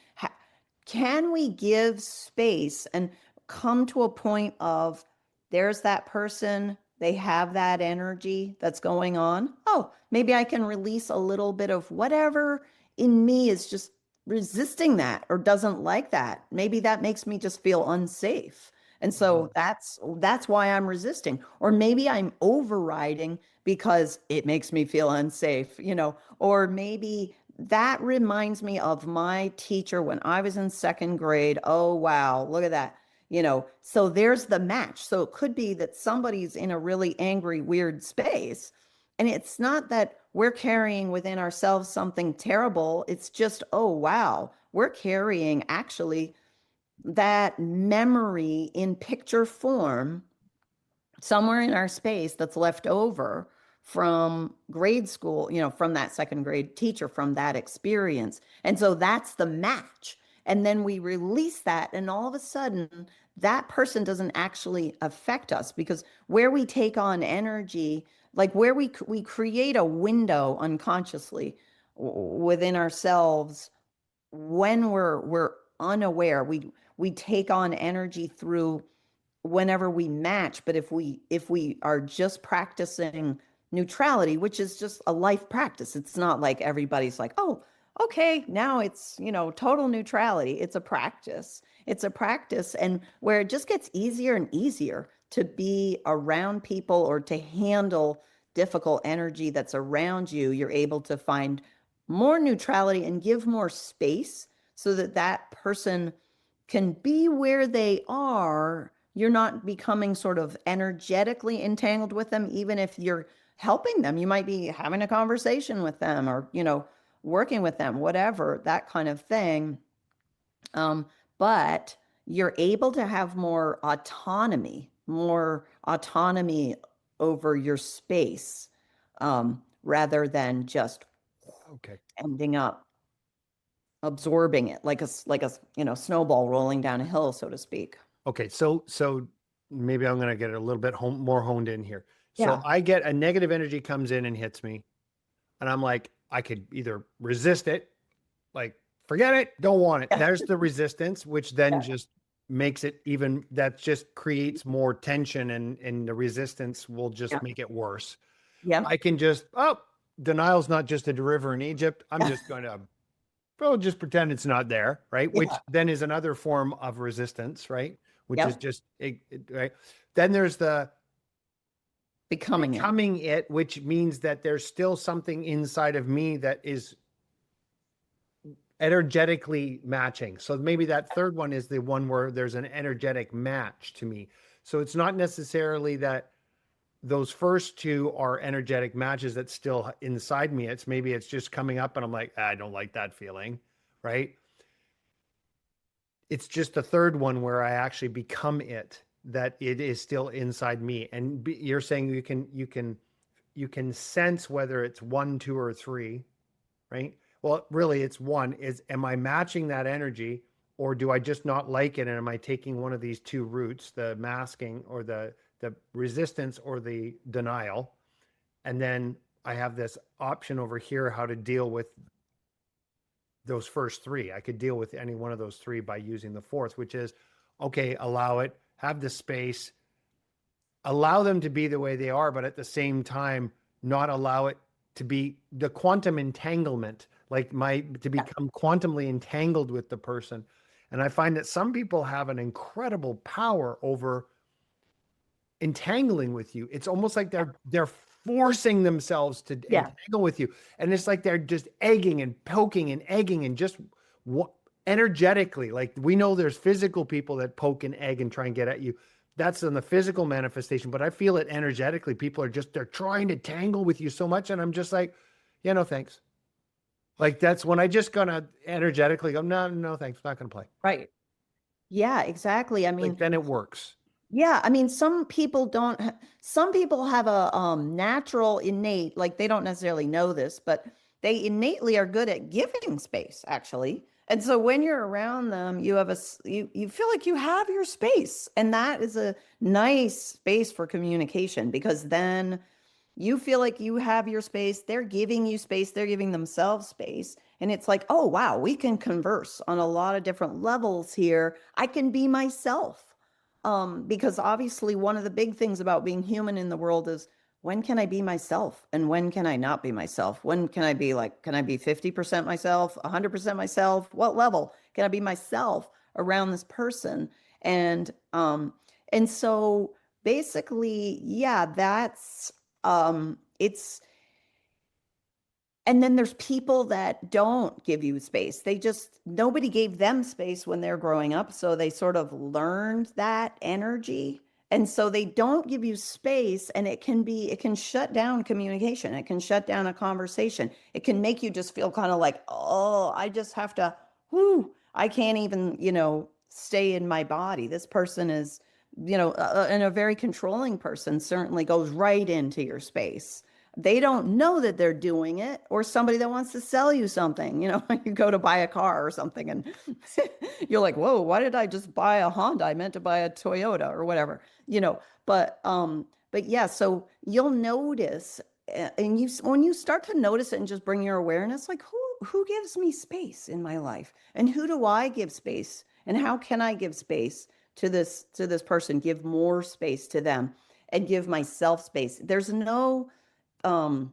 Can we give space and come to a point of there's that person, they have that energy that's going on? Oh, maybe I can release a little bit of whatever in me is just resisting that or doesn't like that. Maybe that makes me just feel unsafe. And so that's why I'm resisting. Or maybe I'm overriding because it makes me feel unsafe, or maybe that reminds me of my teacher when I was in second grade. Oh, wow, look at that. So there's the match. So it could be that somebody's in a really angry, weird space. And it's not that we're carrying within ourselves something terrible. It's just, oh, wow, we're carrying actually that memory in picture form somewhere in our space that's left over from grade school, from that second grade teacher, from that experience. And so that's the match. And then we release that, and all of a sudden, that person doesn't actually affect us because where we take on energy, like where we create a window unconsciously within ourselves when we're unaware, we take on energy through whenever we match. But if we are just practicing neutrality, which is just a life practice, it's not like everybody's like, oh, okay, now it's total neutrality. It's a practice, and where it just gets easier and easier to be around people or to handle difficult energy that's around you. You're able to find more neutrality and give more space so that that person can be where they are. You're not becoming sort of energetically entangled with them, even if you're helping them. You might be having a conversation with them or, working with them, whatever, that kind of thing. Um, but you're able to have more autonomy over your space, rather than just Okay. ending up. absorbing it like a, snowball rolling down a hill, so to speak. Okay, so maybe I'm going to get a little bit more honed in here. So Yeah. I get a negative energy comes in and hits me, and I'm like, I could either resist it, like forget it, don't want it. Yeah. There's the resistance, which then Yeah. just makes it even, that just creates more tension, and the resistance will just Yeah. make it worse. Yeah. I can just, oh, denial's not just a river in Egypt. I'm Yeah. just going to, well, just pretend it's not there, right? Which Yeah. then is another form of resistance, right? Which is Yep. just, right? Then there's the Becoming it. becoming it, which means that there's still something inside of me that is energetically matching. So maybe that third one is the one where there's an energetic match to me. So it's not necessarily that those first two are energetic matches that's still inside me. It's maybe it's just coming up and I'm like, I don't like that feeling, right? It's just the third one where I actually become it, that it is still inside me. And you're saying you can sense whether it's one, two, or three, right? Well, really, it's one. Is am I matching that energy, or do I just not like it? And am I taking one of these two routes, the masking or the resistance or the denial? And then I have this option over here how to deal with those first three. I could deal with any one of those three by using the fourth, which is okay, allow it, have the space, allow them to be the way they are, but at the same time, not allow it to be the quantum entanglement, like to Yeah. become quantumly entangled with the person. And I find that some people have an incredible power over entangling with you. It's almost like they're forcing themselves to Yeah. entangle with you, and it's like they're just egging and poking and egging and just what energetically. Like we know there's physical people that poke and egg and try and get at you. That's in the physical manifestation, but I feel it energetically. People are just they're trying to tangle with you so much, and I'm just like, yeah, no thanks. Like that's when I just gonna energetically go, no, no thanks, not gonna play. Right. Yeah, exactly. I Like mean, then it works. yeah, I mean, some people have a natural innate, like they don't necessarily know this, but they innately are good at giving space, actually. And so when you're around them, you feel like you have your space, and that is a nice space for communication because then you feel like you have your space, they're giving you space, they're giving themselves space, and it's like, oh wow, we can converse on a lot of different levels here. I can be myself. Because obviously one of the big things about being human in the world is when can I be myself and when can I not be myself? When can I be like, can I be 50% myself, 100% myself? What level can I be myself around this person? And and so basically, yeah, it's and then there's people that don't give you space. Nobody gave them space when they're growing up. So they sort of learned that energy. And so they don't give you space. And it can shut down communication. It can shut down a conversation. It can make you just feel kind of like, oh, I just have to, whoo, I can't even, stay in my body. This person is, and a very controlling person certainly goes right into your space. They don't know that they're doing it, or somebody that wants to sell you something. You go to buy a car or something and you're like, whoa, why did I just buy a Honda? I meant to buy a Toyota or whatever, but yeah, so you'll notice, and when you start to notice it and just bring your awareness, like who gives me space in my life, and who do I give space, and how can I give space to this person, give more space to them, and give myself space. There's no um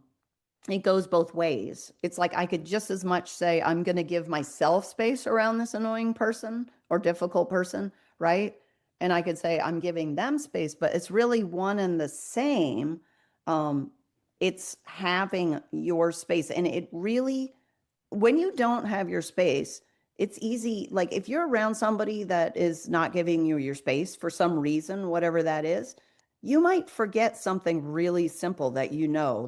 it goes both ways. It's like I could just as much say I'm going to give myself space around this annoying person or difficult person, right? And I could say I'm giving them space, but it's really one and the same. um it's having your space, and it really, when you don't have your space, it's easy. Like if you're around somebody that is not giving you your space for some reason, whatever that is, you might forget something really simple that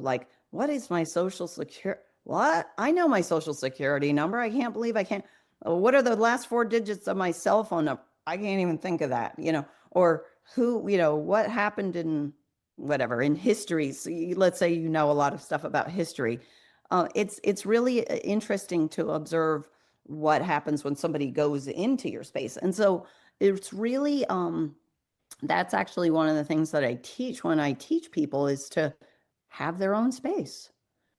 like, what is my social security? What? I know my social security number. I can't believe I can't. What are the last four digits of my cell phone number? I can't even think of that, or what happened in whatever in history. So let's say a lot of stuff about history. It's really interesting to observe what happens when somebody goes into your space. And so it's really that's actually one of the things that I teach when I teach people is to have their own space.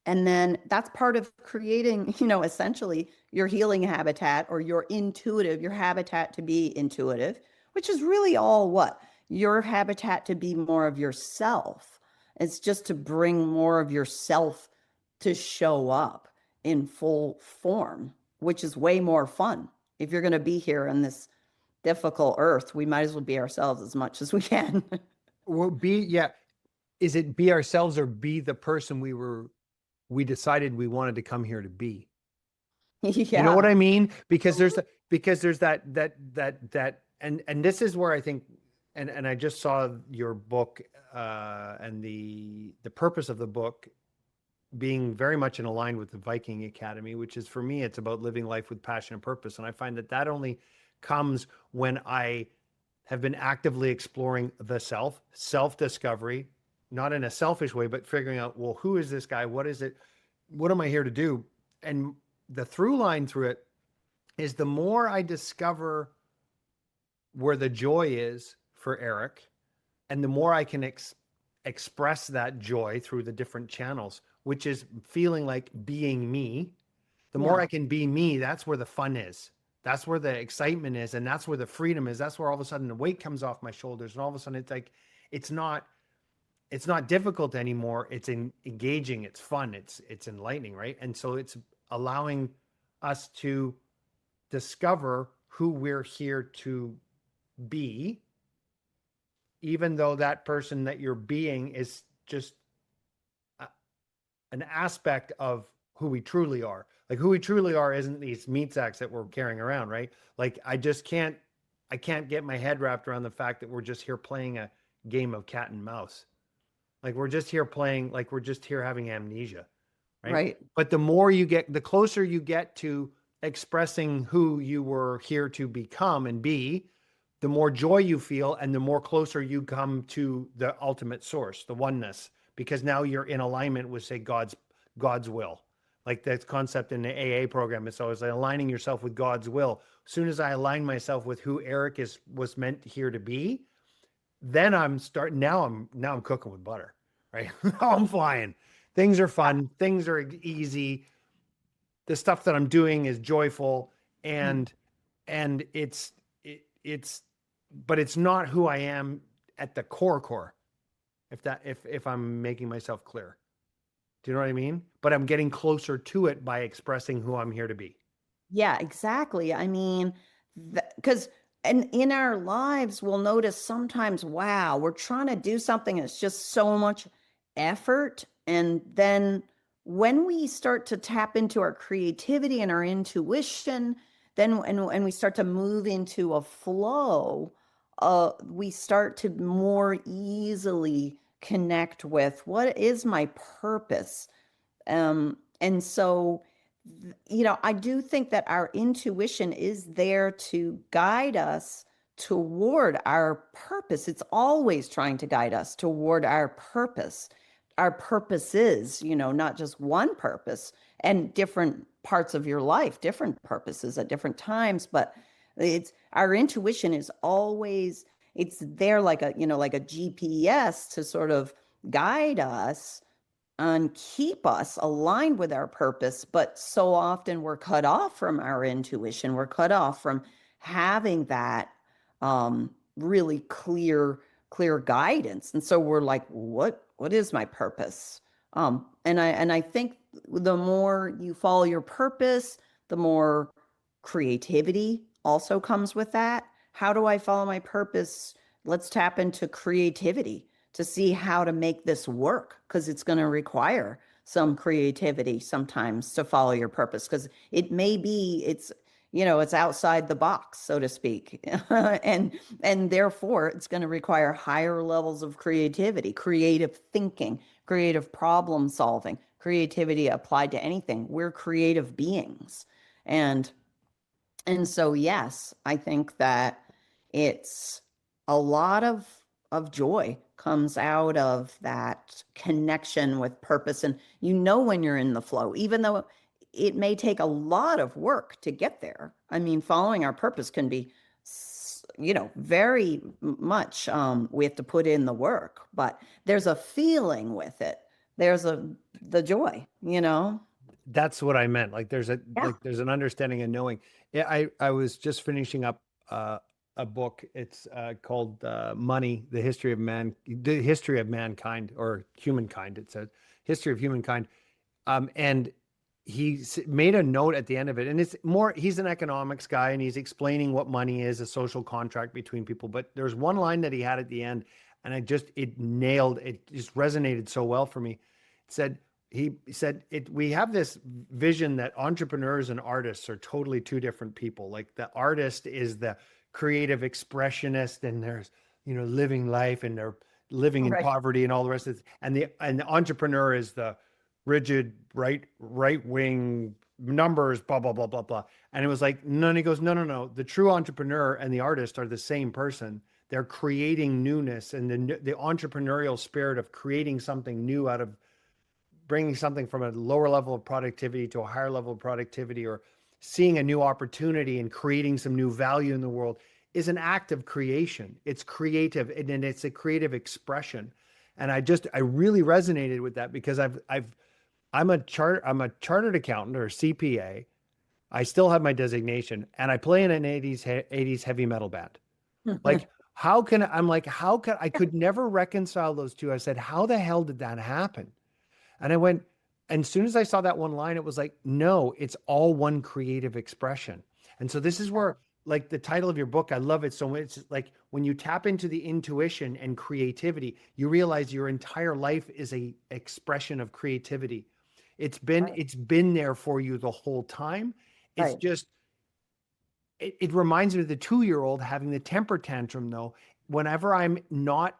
And then that's part of creating, essentially your healing habitat or your habitat to be intuitive, which is really all what? Your habitat to be more of yourself. It's just to bring more of yourself to show up in full form, which is way more fun. If you're going to be here in this difficult earth, we might as well be ourselves as much as we can. Well, yeah. Is it be ourselves or be the person we decided we wanted to come here to be? You know what Yeah. I mean? Because there's that and this is where I think and I just saw your book and the purpose of the book being very much in aligned with the Viking Academy, which is for me, it's about living life with passion and purpose. And I find that only comes when I have been actively exploring the self discovery, not in a selfish way, but figuring out, well, who is this guy? What is it? What am I here to do? And the through line through it is the more I discover where the joy is for Erik, and the more I can express that joy through the different channels, which is feeling like being me, the more Yeah. I can be me, that's where the fun is. That's where the excitement is. And that's where the freedom is. That's where all of a sudden the weight comes off my shoulders. And all of a sudden it's like, it's not, it's not difficult anymore. It's engaging. It's fun. It's enlightening. Right. And so it's allowing us to discover who we're here to be, even though that person that you're being is just an aspect of who we truly are. Like who we truly are isn't these meat sacks that we're carrying around, right? Like I can't get my head wrapped around the fact that we're just here playing a game of cat and mouse. Like we're just here playing, like we're just here having amnesia, right? Right. But the closer you get to expressing who you were here to become and be, the more joy you feel and the more closer you come to the ultimate source, the oneness, because now you're in alignment with, say, God's will. Like that concept in the AA program, it's always like aligning yourself with God's will. As soon as I align myself with who Erik was meant here to be, then I'm cooking with butter, right? Now I'm flying. Things are fun, things are easy. The stuff that I'm doing is joyful, Mm. and it's but it's not who I am at the core, if I'm making myself clear. Do you know what I mean? But I'm getting closer to it by expressing who I'm here to be. Yeah, exactly. I mean, because and in our lives, we'll notice sometimes, wow, we're trying to do something and it's just so much effort. And then when we start to tap into our creativity and our intuition, then and we start to move into a flow, we start to more easily connect with what is my purpose. And so, I do think that our intuition is there to guide us toward our purpose. It's always trying to guide us toward our purpose. Our purpose is, not just one purpose and different parts of your life, different purposes at different times, but it's our intuition is always it's there like a GPS to sort of guide us and keep us aligned with our purpose. But so often we're cut off from our intuition. We're cut off from having that really clear guidance. And so we're like, what is my purpose? And I think the more you follow your purpose, the more creativity also comes with that. How do I follow my purpose? Let's tap into creativity to see how to make this work, because it's going to require some creativity sometimes to follow your purpose, because it may be it's outside the box, so to speak. And therefore it's going to require higher levels of creativity, creative thinking, creative problem solving, creativity applied to anything. We're creative beings. And so, yes, I think that it's a lot of joy comes out of that connection with purpose. And when you're in the flow, even though it may take a lot of work to get there. I mean, following our purpose can be, very much, we have to put in the work, but there's a feeling with it. There's the joy, That's what I meant. Like Yeah. there's an understanding and knowing. Yeah, I was just finishing up a book. It's called Money: The History of Mankind or Humankind. It says History of Humankind. And made a note at the end of it, and it's more. He's an economics guy, and he's explaining what money is, a social contract between people. But there's one line that he had at the end, and it nailed it. Just resonated so well for me. It said he said it we have this vision that entrepreneurs and artists are totally two different people. Like the artist is the creative expressionist, and there's living life, and they're living in Right. poverty and all the rest of it. And the entrepreneur is the rigid right wing numbers, blah blah blah blah blah. And it was like, no, and he goes, no. The true entrepreneur and the artist are the same person. They're creating newness, and the entrepreneurial spirit of creating something new out of bringing something from a lower level of productivity to a higher level of productivity, or seeing a new opportunity and creating some new value in the world, is an act of creation. It's creative, and it's a creative expression. And I really resonated with that, because I'm a chartered accountant, or CPA. I still have my designation, and I play in an 80s heavy metal band. Like, how could I could never reconcile those two. I said, how the hell did that happen? And I went, and as soon as I saw that one line, it was like, no, it's all one creative expression. And so this is where, like, the title of your book, I love it so much. It's like when you tap into the intuition and creativity, you realize your entire life is a expression of creativity. Right. It's been there for you the whole time. It's Right. just it reminds me of the 2-year-old having the temper tantrum, though. Whenever I'm not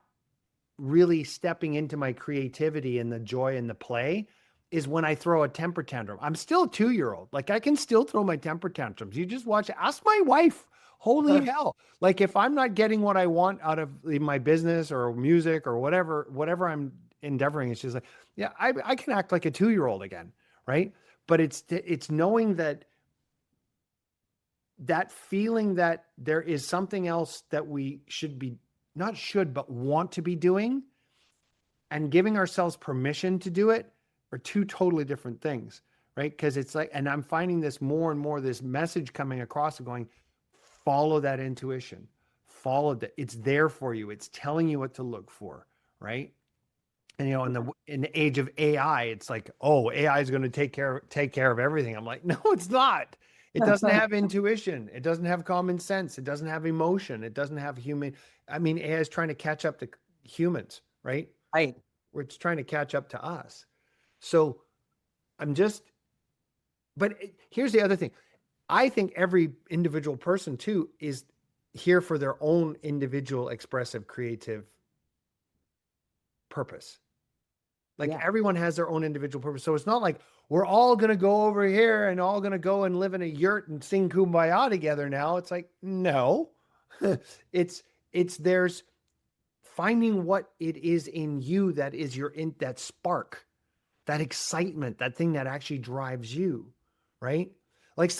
really stepping into my creativity and the joy and the play, is when I throw a temper tantrum. I'm still a 2-year-old. Like, I can still throw my temper tantrums. You just watch, ask my wife. Holy hell. Like, if I'm not getting what I want out of my business or music or whatever I'm endeavoring, it's just like, yeah, I can act like a 2-year-old again. Right. But it's knowing that feeling that there is something else that we should be, not should, but want to be doing, and giving ourselves permission to do it, are two totally different things, right? Because it's like, and I'm finding this more and more, this message coming across and going, follow that intuition, follow that. It's there for you. It's telling you what to look for, right? And in the age of AI, it's like, oh, AI is going to take care of everything. I'm like, no, it's not. It doesn't have intuition. It doesn't have common sense. It doesn't have emotion. It doesn't have human. I mean, AI is trying to catch up to humans, right? Right. Where it's trying to catch up to us. So I'm just, but here's the other thing. I think every individual person too is here for their own individual expressive creative purpose. Like, Yeah. everyone has their own individual purpose. So it's not like we're all going to go over here and all going to go and live in a yurt and sing Kumbaya together now. It's like, no, there's finding what it is in you that is that spark, that excitement, that thing that actually drives you, right? Like,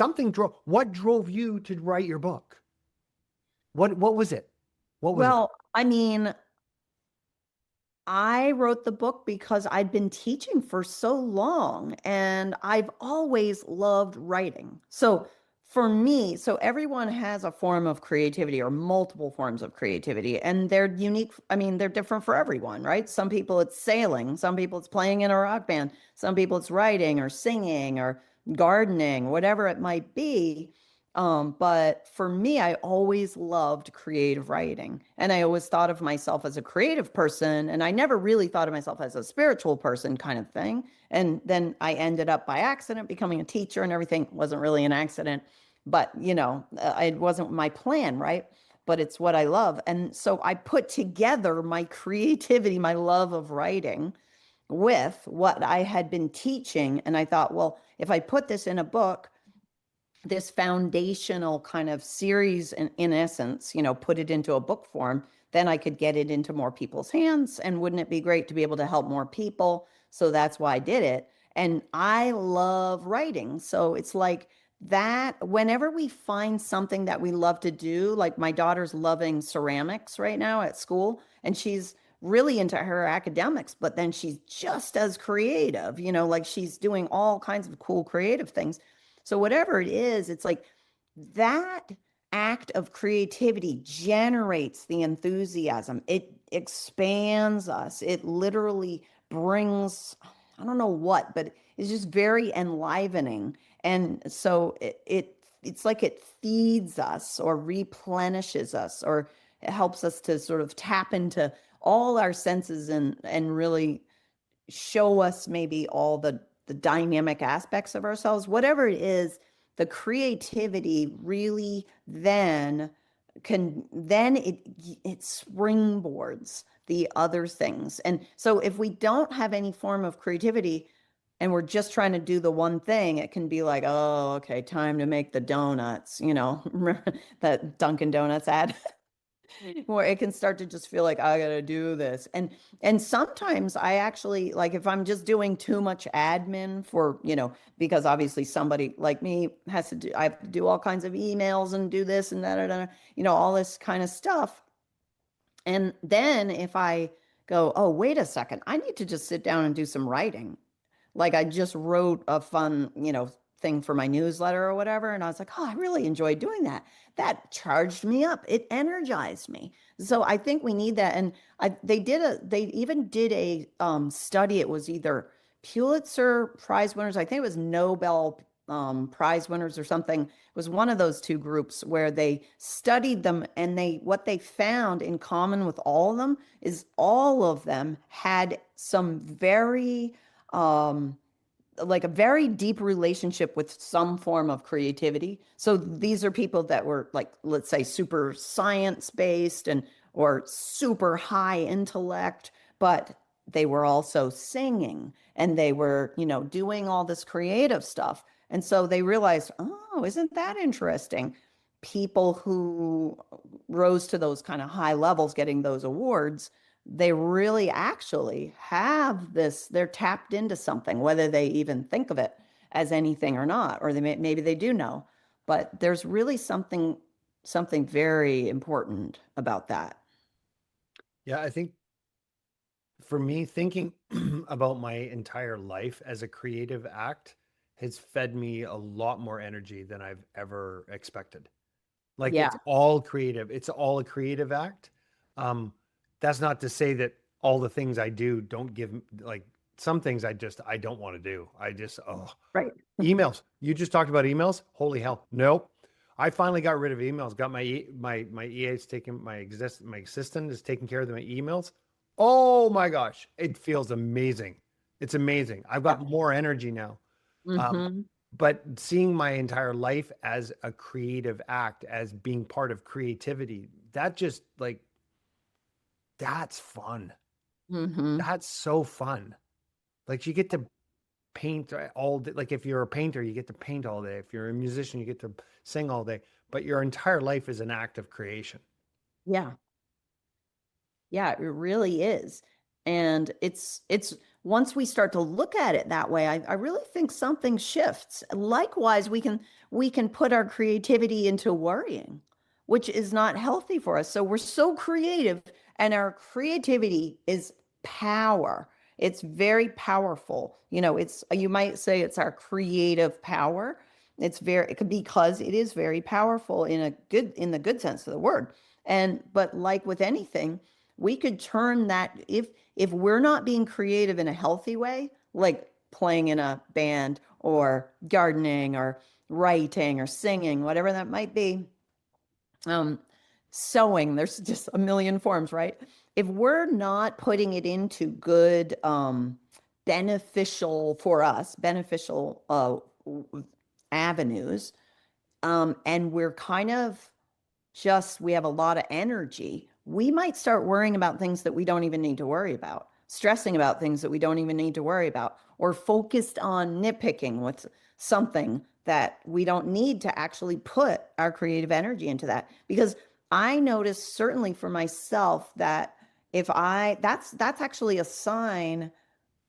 what drove you to write your book? What was it? What was it? Well, I mean, I wrote the book because I'd been teaching for so long and I've always loved writing. So for me, so everyone has a form of creativity or multiple forms of creativity, and they're unique. I mean, they're different for everyone, right? Some people it's sailing, some people it's playing in a rock band, some people it's writing or singing or gardening, whatever it might be. But for me, I always loved creative writing. And I always thought of myself as a creative person. And I never really thought of myself as a spiritual person, kind of thing. And then I ended up by accident becoming a teacher, and everything wasn't really an accident. But, it wasn't my plan, right? But it's what I love. And so I put together my creativity, my love of writing with what I had been teaching. And I thought, well, if I put this in a book, this foundational kind of series in essence, put it into a book form, then I could get it into more people's hands. And wouldn't it be great to be able to help more people? So that's why I did it. And I love writing. So it's like that whenever we find something that we love to do, like my daughter's loving ceramics right now at school, and she's really into her academics, but then she's just as creative, like she's doing all kinds of cool creative things. So whatever it is, it's like that act of creativity generates the enthusiasm. It expands us. It literally brings, I don't know what, but it's just very enlivening. And so it's like it feeds us or replenishes us, or it helps us to sort of tap into all our senses and really show us maybe all the dynamic aspects of ourselves. Whatever it is, the creativity really then it springboards the other things. And so if we don't have any form of creativity and we're just trying to do the one thing, it can be like, oh, okay, time to make the donuts, remember that Dunkin' Donuts ad? Where it can start to just feel like I gotta do this. And sometimes I actually, like, if I'm just doing too much admin for, because obviously somebody like me has to do, I have to do all kinds of emails and do this and that, all this kind of stuff. And then if I go, oh, wait a second, I need to just sit down and do some writing. Like I just wrote a fun, thing for my newsletter or whatever. And I was like, oh, I really enjoyed doing that. That charged me up. It energized me. So I think we need that. And they even did a study. It was either Pulitzer Prize winners. I think it was Nobel Prize winners or something. It was one of those two groups where they studied them, and what they found in common with all of them is all of them had some very um, like a very deep relationship with some form of creativity. So these are people that were like, let's say, super science based and or super high intellect, but they were also singing and they were, doing all this creative stuff. And so they realized, oh, isn't that interesting? People who rose to those kind of high levels getting those awards, they really actually have this, they're tapped into something, whether they even think of it as anything or not, or maybe they do know, but there's really something very important about that. Yeah, I think for me, thinking about my entire life as a creative act has fed me a lot more energy than I've ever expected. Like Yeah, it's all creative. It's all a creative act. Um, that's not to say that all the things I do don't give like some things I don't want to do. I just right. emails. You just talked about emails. Holy hell. Nope. I finally got rid of emails. Got my EA's taking my assistant is taking care of my emails. Oh my gosh. It feels amazing. It's amazing. I've Yeah. got more energy now. Um, Hmm. but seeing my entire life as a creative act, as being part of creativity, that just like that's fun. Hmm. That's so fun. Like you get to paint all day. Like if you're a painter, you get to paint all day. If you're a musician, you get to sing all day. But your entire life is an act of creation. Yeah. Yeah, it really is. And it's once we start to look at it that way, I really think something shifts. Likewise, we can put our creativity into worrying, which is not healthy for us. So we're so creative, and our creativity is power. It's very powerful. It's you might say it's our creative power. It could because it is very powerful in the good sense of the word. And but like with anything, we could turn that if we're not being creative in a healthy way, like playing in a band or gardening or writing or singing, whatever that might be, um, sewing, there's just a million forms, right? If we're not putting it into good, beneficial for us, beneficial avenues, and we're kind of just we have a lot of energy, we might start worrying about things that we don't even need to worry about, stressing about things that we don't even need to worry about, or focused on nitpicking with something that we don't need to actually put our creative energy into that. Because I noticed certainly for myself that if I that's actually a sign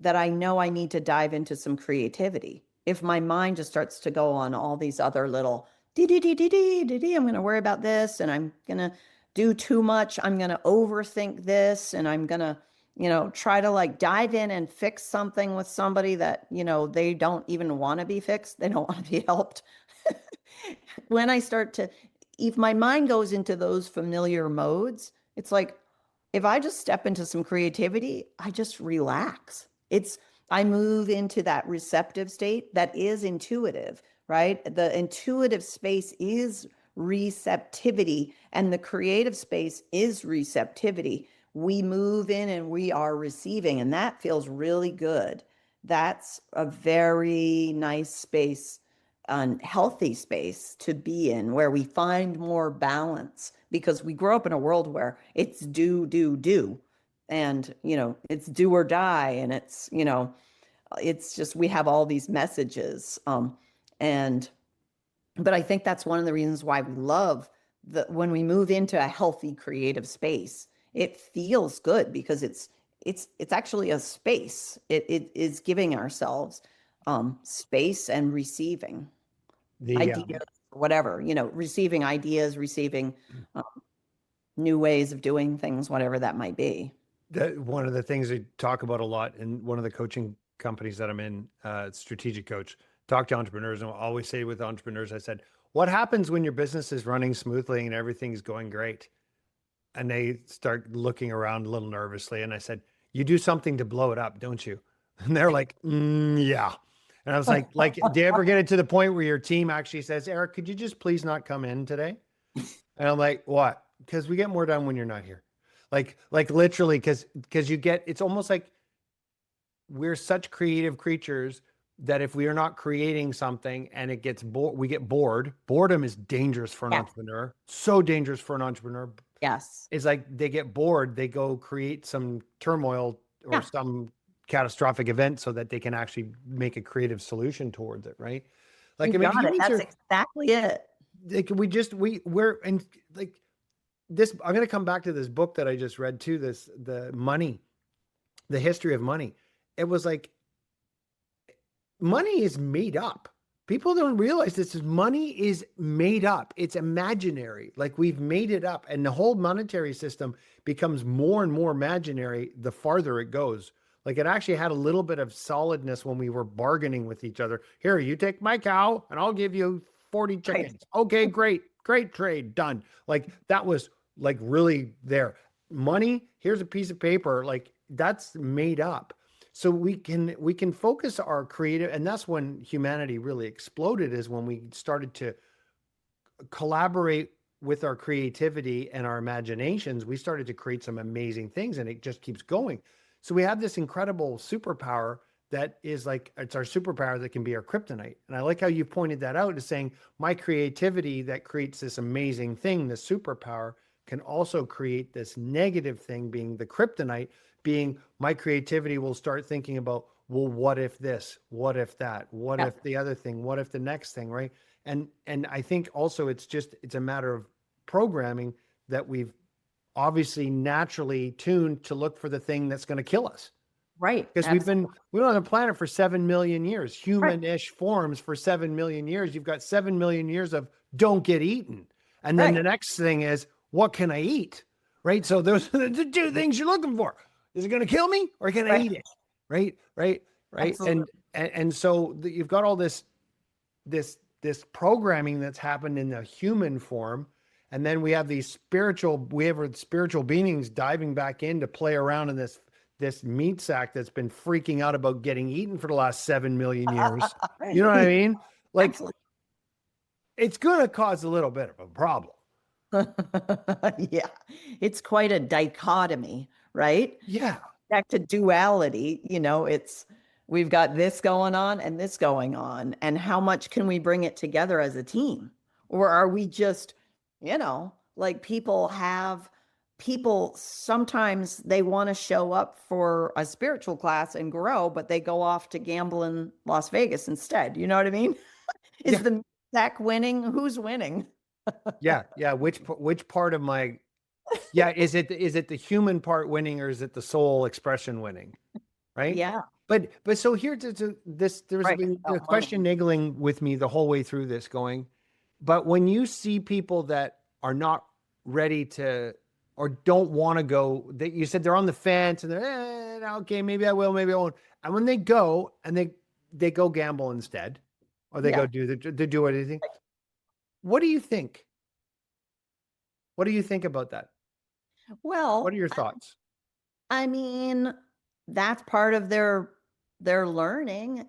that I know I need to dive into some creativity. If my mind just starts to go on all these other little dee dee dee dee dee dee dee, I'm going to worry about this and I'm going to do too much. I'm going to overthink this and I'm going to, try to like dive in and fix something with somebody that, they don't even want to be fixed. They don't want to be helped. When I start to, if my mind goes into those familiar modes, it's like, if I just step into some creativity, I just relax. I move into that receptive state that is intuitive, right? The intuitive space is receptivity, and the creative space is receptivity. We move in and we are receiving, and that feels really good. That's a very nice space, healthy space to be in, where we find more balance because we grow up in a world where it's do, do, do. And, it's do or die. And it's just, we have all these messages. And, but I think that's one of the reasons why we love when we move into a healthy creative space, it feels good because it's actually a space. It is giving ourselves space and receiving The ideas, whatever, receiving ideas, receiving um, new ways of doing things, whatever that might be. one of the things we talk about a lot in one of the coaching companies that I'm in, strategic coach, talk to entrepreneurs, and I always say with entrepreneurs, I said, what happens when your business is running smoothly and everything's going great? And they start looking around a little nervously. And I said, you do something to blow it up, don't you? And they're like, yeah. And I was like, do you ever get it to the point where your team actually says, Erik, could you just please not come in today? And I'm like, what? Because we get more done when you're not here. Like literally, because you get, it's almost like we're such creative creatures that if we are not creating something and it gets bored, we get bored. Boredom is dangerous for an Yes. entrepreneur. So dangerous for an entrepreneur. Yes. It's like they get bored, they go create some turmoil or Yeah. some catastrophic event so that they can actually make a creative solution towards it, right? Like, You I mean, got it. humans That's are exactly it. like, we're and like this. I'm going to come back to this book that I just read too. The money, the history of money. It was like money is made up. People don't realize this is money is made up. It's imaginary. Like we've made it up. And the whole monetary system becomes more and more imaginary the farther it goes. Like it actually had a little bit of solidness when we were bargaining with each other. Here, you take my cow and I'll give you 40 Right. chickens. Okay, great. Great trade. Done. Like that was like really there. Money, here's a piece of paper. Like that's made up. So we can focus our creative, and that's when humanity really exploded, is when we started to collaborate with our creativity and our imaginations. We started to create some amazing things, and it just keeps going. So we have this incredible superpower that is like, it's our superpower that can be our kryptonite. And I like how you pointed that out, as saying my creativity that creates this amazing thing, the superpower, can also create this negative thing, being the kryptonite, being my creativity will start thinking about, well, what if this, what if that, what Yeah. if the other thing, what if the next thing, right? And I think also it's a matter of programming that we've obviously naturally tuned to look for the thing that's going to kill us, Right. because Absolutely. we've been on the planet for 7 million years, Right. human-ish forms for 7 million years. You've got 7 million years of don't get eaten. And then Right. the next thing is, what can I eat? Right? So those are the two things you're looking for. Is it going to kill me or can I Right. eat it? Right? Right? Right? Absolutely. And so you've got all this programming that's happened in the human form. And then we have spiritual beings diving back in to play around in this meat sack that's been freaking out about getting eaten for the last 7 million years. You know what I mean? Like Absolutely. it's going to cause a little bit of a problem. Yeah. It's quite a dichotomy, right? Yeah. Back to duality, we've got this going on and this going on. And how much can we bring it together as a team? Or are we just, like people sometimes they want to show up for a spiritual class and grow, but they go off to gamble in Las Vegas instead. You know what I mean? Is Yeah. the Zach winning? Who's winning? Yeah. Yeah. Which part of my, yeah. Is it the human part winning, or is it the soul expression winning? Right. Yeah. But so here to this, there's Right. been a About money. question niggling with me the whole way through this going, but when you see people that are not ready to or don't want to go, that you said they're on the fence and they're okay, maybe I will, maybe I won't. And when they go and they go gamble instead, or they go Yeah. they do anything. What do you think? What do you think about that? What are Well, your thoughts? I mean, that's part of their learning.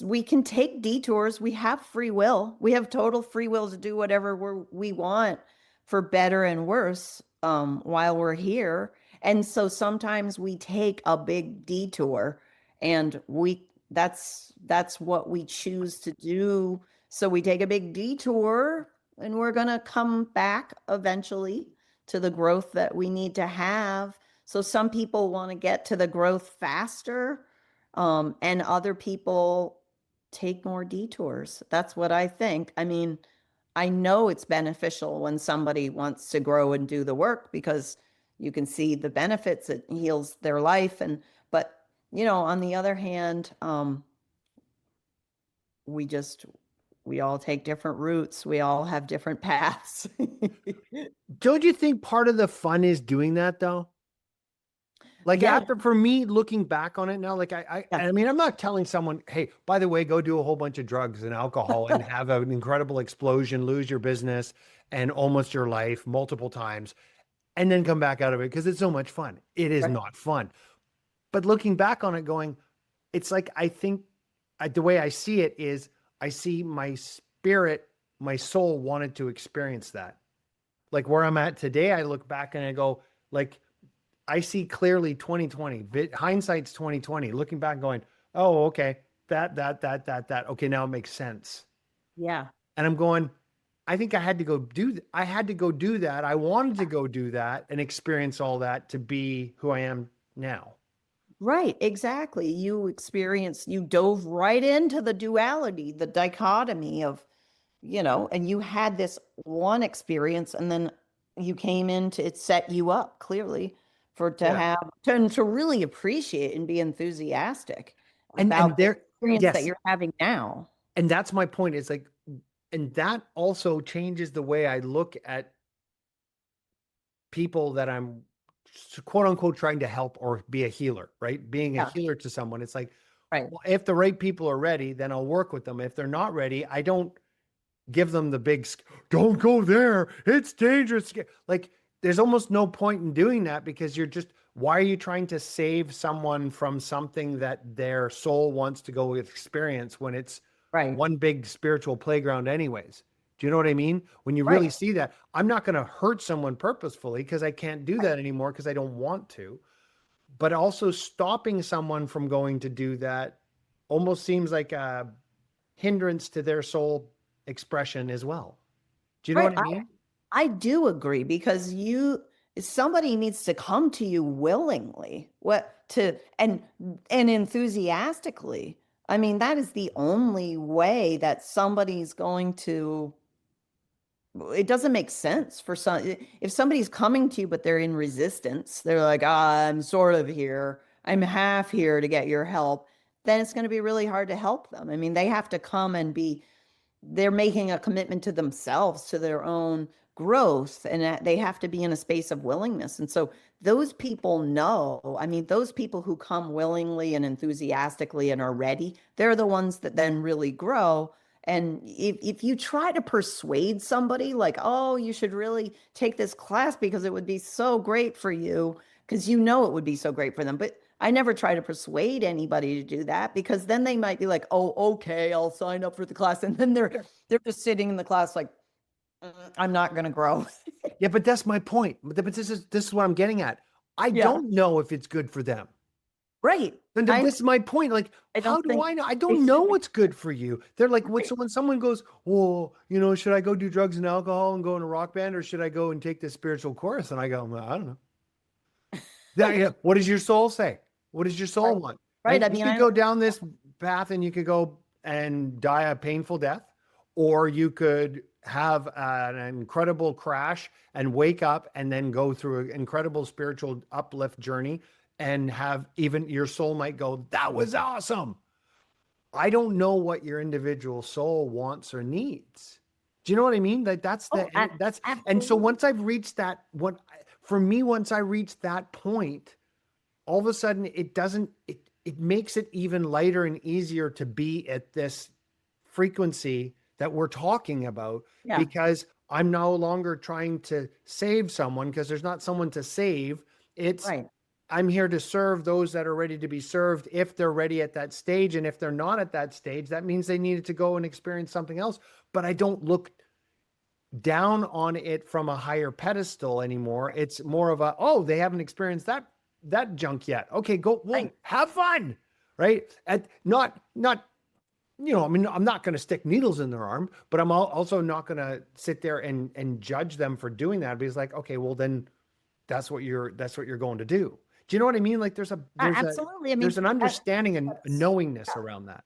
We can take detours. We have free will. We have total free will to do whatever we want for better and worse while we're here. And so sometimes we take a big detour and we that's what we choose to do. So we take a big detour and we're going to come back eventually to the growth that we need to have. So some people want to get to the growth faster, and other people take more detours. That's what I think. I mean, I know it's beneficial when somebody wants to grow and do the work because you can see the benefits. It heals their life. And, but, on the other hand, we just, we all take different routes. We all have different paths. Don't you think part of the fun is doing that though? Like Yeah. after for me looking back on it now, like Yeah. I mean, I'm not telling someone, hey, by the way, go do a whole bunch of drugs and alcohol and have an incredible explosion, lose your business and almost your life multiple times, and then come back out of it because it's so much fun. It is Right. not fun. But looking back on it, going, it's like I think the way I see it is I see my spirit, my soul wanted to experience that. Like where I'm at today, I look back and I go, like, I see clearly 2020. Hindsight's 2020. Looking back, going, oh, okay, that. Okay, now it makes sense. Yeah. And I'm going, I think I had to go do. I had to go do that. I wanted to go do that and experience all that to be who I am now. Right, exactly. You dove right into the duality, the dichotomy of, and you had this one experience and then you came in to, it set you up clearly for to Yeah. have to really appreciate and be enthusiastic And about the there, experience that yes, you're having now. and that's my point. It's like, and that also changes the way I look at people that I'm quote unquote trying to help or be a healer, right? Being a Yeah, healer to someone. It's like, right, well, if the right people are ready, then I'll work with them. If they're not ready, I don't give them the big, don't go there. It's dangerous. Like, there's almost no point in doing that because you're just, why are you trying to save someone from something that their soul wants to go experience when it's right, one big spiritual playground, anyways? Do you know what I mean? When you right, really see that, I'm not going to hurt someone purposefully because I can't do right, that anymore because I don't want to. But also stopping someone from going to do that almost seems like a hindrance to their soul expression as well. Do you know right. what I mean? I do agree because somebody needs to come to you willingly, what to and enthusiastically. I mean, that is the only way that somebody's going to, it doesn't make sense for some, if somebody's coming to you but they're in resistance, they're like, I'm sort of here, I'm half here to get your help, then it's going to be really hard to help them. I mean, they have to come and be, they're making a commitment to themselves, to their own growth, and that they have to be in a space of willingness. And so those people know, I mean, those people who come willingly and enthusiastically and are ready, they're the ones that then really grow. And if you try to persuade somebody like, oh, you should really take this class because it would be so great for you, because it would be so great for them. But I never try to persuade anybody to do that because then they might be like, "Oh, okay, I'll sign up for the class." And then they're just sitting in the class like, I'm not going to grow." Yeah, but that's my point. But this is what I'm getting at. I Yeah. don't know if it's good for them. Right. And I this is my point. Like, I how don't do think I know? I they don't know should be what's good for you. They're like, right. so when someone goes, well, should I go do drugs and alcohol and go in a rock band, or should I go and take this spiritual course? And I go, well, I don't know. Yeah, what does your soul say? What does your soul Right. want? Right. Right? I You mean, could I go down this path and you could go and die a painful death, or you could have an incredible crash and wake up and then go through an incredible spiritual uplift journey and have even your soul might go, that was awesome. I don't know what your individual soul wants or needs. Do you know what I mean? Like Oh, and so absolutely. once I've reached that, for me, once I reach that point, all of a sudden it makes it even lighter and easier to be at this frequency that we're talking about, Yeah, because I'm no longer trying to save someone, because there's not someone to save. It's right. I'm here to serve those that are ready to be served if they're ready at that stage. And if they're not at that stage, that means they needed to go and experience something else. But I don't look down on it from a higher pedestal anymore. It's more of a, oh, they haven't experienced that junk yet. Okay, go, Right. well, have fun. Right. At not, I mean, I'm not going to stick needles in their arm, but I'm also not going to sit there and judge them for doing that. Because like, okay, well then that's what you're going to do. Do you know what I mean? Like Absolutely. I mean, there's an understanding and that's, knowingness around that.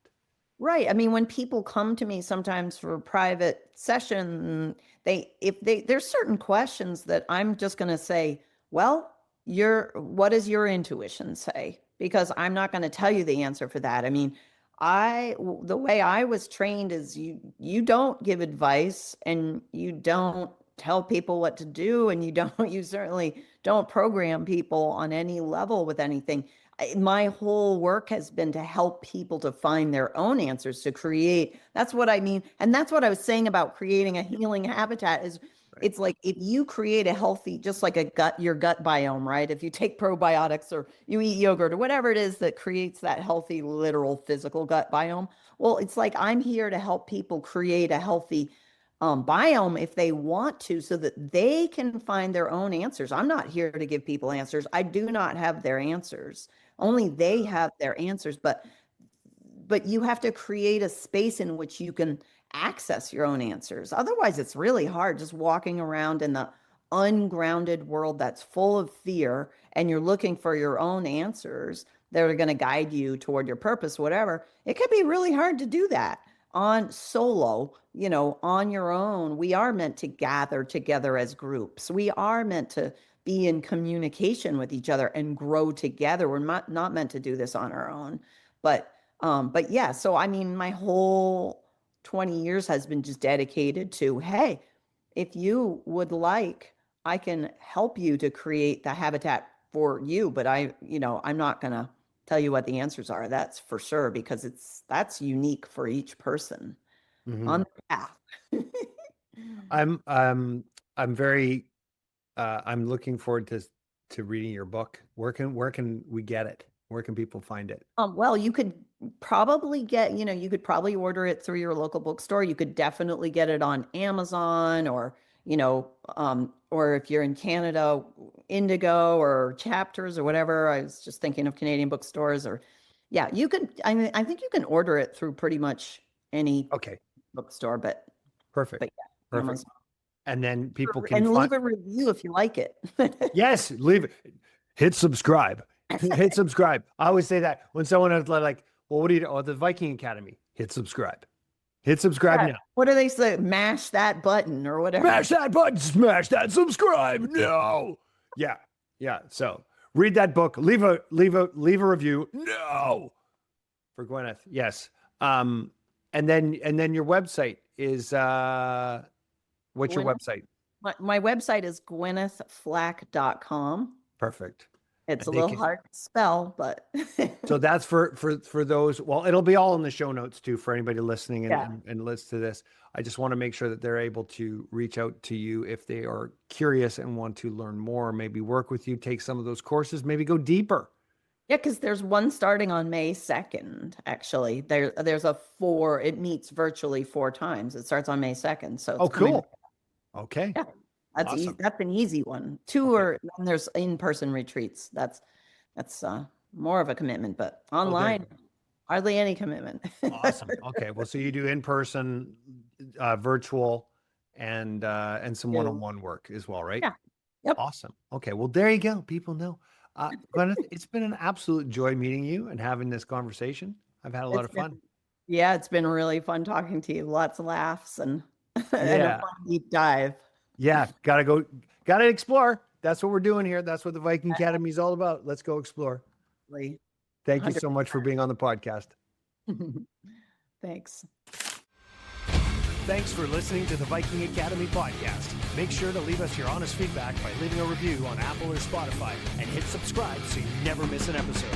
right. I mean, when people come to me sometimes for a private session, there's certain questions that I'm just going to say, well, what does your intuition say? Because I'm not going to tell you the answer for that. I mean, the way I was trained is you don't give advice and you don't tell people what to do and you certainly don't program people on any level with anything. My whole work has been to help people to find their own answers, to create. That's what I mean. And that's what I was saying about creating a healing habitat is Right. it's like if you create a healthy, just like your gut biome, right? If you take probiotics or you eat yogurt or whatever it is that creates that healthy, literal, physical gut biome. Well, it's like I'm here to help people create a healthy biome if they want to, so that they can find their own answers. I'm not here to give people answers. I do not have their answers. Only they have their answers, but you have to create a space in which you can access your own answers. Otherwise, it's really hard just walking around in the ungrounded world that's full of fear and you're looking for your own answers that are going to guide you toward your purpose, whatever. It can be really hard to do that on solo, on your own. We are meant to gather together as groups. We are meant to be in communication with each other and grow together. We're not meant to do this on our own. But yeah, so I mean, my whole 20 years has been just dedicated to, hey, if you would like, I can help you to create the habitat for you, but I'm not gonna tell you what the answers are. That's for sure, because that's unique for each person on Mhm. the path. I'm um I'm very I'm looking forward to reading your book. Where can we get it? Where can people find it? Well, you could probably you could probably order it through your local bookstore. You could definitely get it on Amazon or if you're in Canada, Indigo or Chapters or whatever. I was just thinking of Canadian bookstores yeah, you could, I mean, I think you can order it through pretty much any Okay, bookstore, perfect. but yeah, Perfect. Amazon. And then people can And find, leave a review if you like it. yes, leave it. Hit subscribe. Hit subscribe. I always say that when someone is like, well, what do you, oh, the Viking Academy, hit subscribe. Hit subscribe Yeah. now. What do they say? Mash that button or whatever. Smash that button, smash that subscribe. No. Yeah. Yeah. So read that book. Leave a review. No. For Gwyneth. Yes. Um, and then your website is what's your Gwyneth, website? my website is gwynethflack.com. Perfect. It's And a they little can, hard to spell, but so that's for those. Well, it'll be all in the show notes too for anybody listening and yeah. and listen to this. I just want to make sure that they're able to reach out to you if they are curious and want to learn more, maybe work with you, take some of those courses, maybe go deeper. Yeah, because there's one starting on May 2nd, actually. It meets virtually 4 times. It starts on May 2nd, so Oh, it's coming. cool. Okay. Yeah, that's easy. Awesome. That's an easy one. Two Okay. or then there's in-person retreats. That's more of a commitment, but Oh, there you online, go. hardly any commitment. Awesome. Okay. Well, so you do in person, virtual, and some Yeah. one-on-one work as well, right? Yeah. Yep. Awesome. Okay. Well, there you go. People know. Gwyneth, it's been an absolute joy meeting you and having this conversation. I've had a lot It's of fun. been Yeah, it's been really fun talking to you. Lots of laughs and and a Yeah. fun deep dive. Yeah. Gotta go. Gotta explore. That's what we're doing here. That's what the Viking Academy is all about. Let's go explore. Absolutely. Thank you so much for being on the podcast. Thanks. Thanks for listening to the Viking Academy podcast. Make sure to leave us your honest feedback by leaving a review on Apple or Spotify and hit subscribe so you never miss an episode.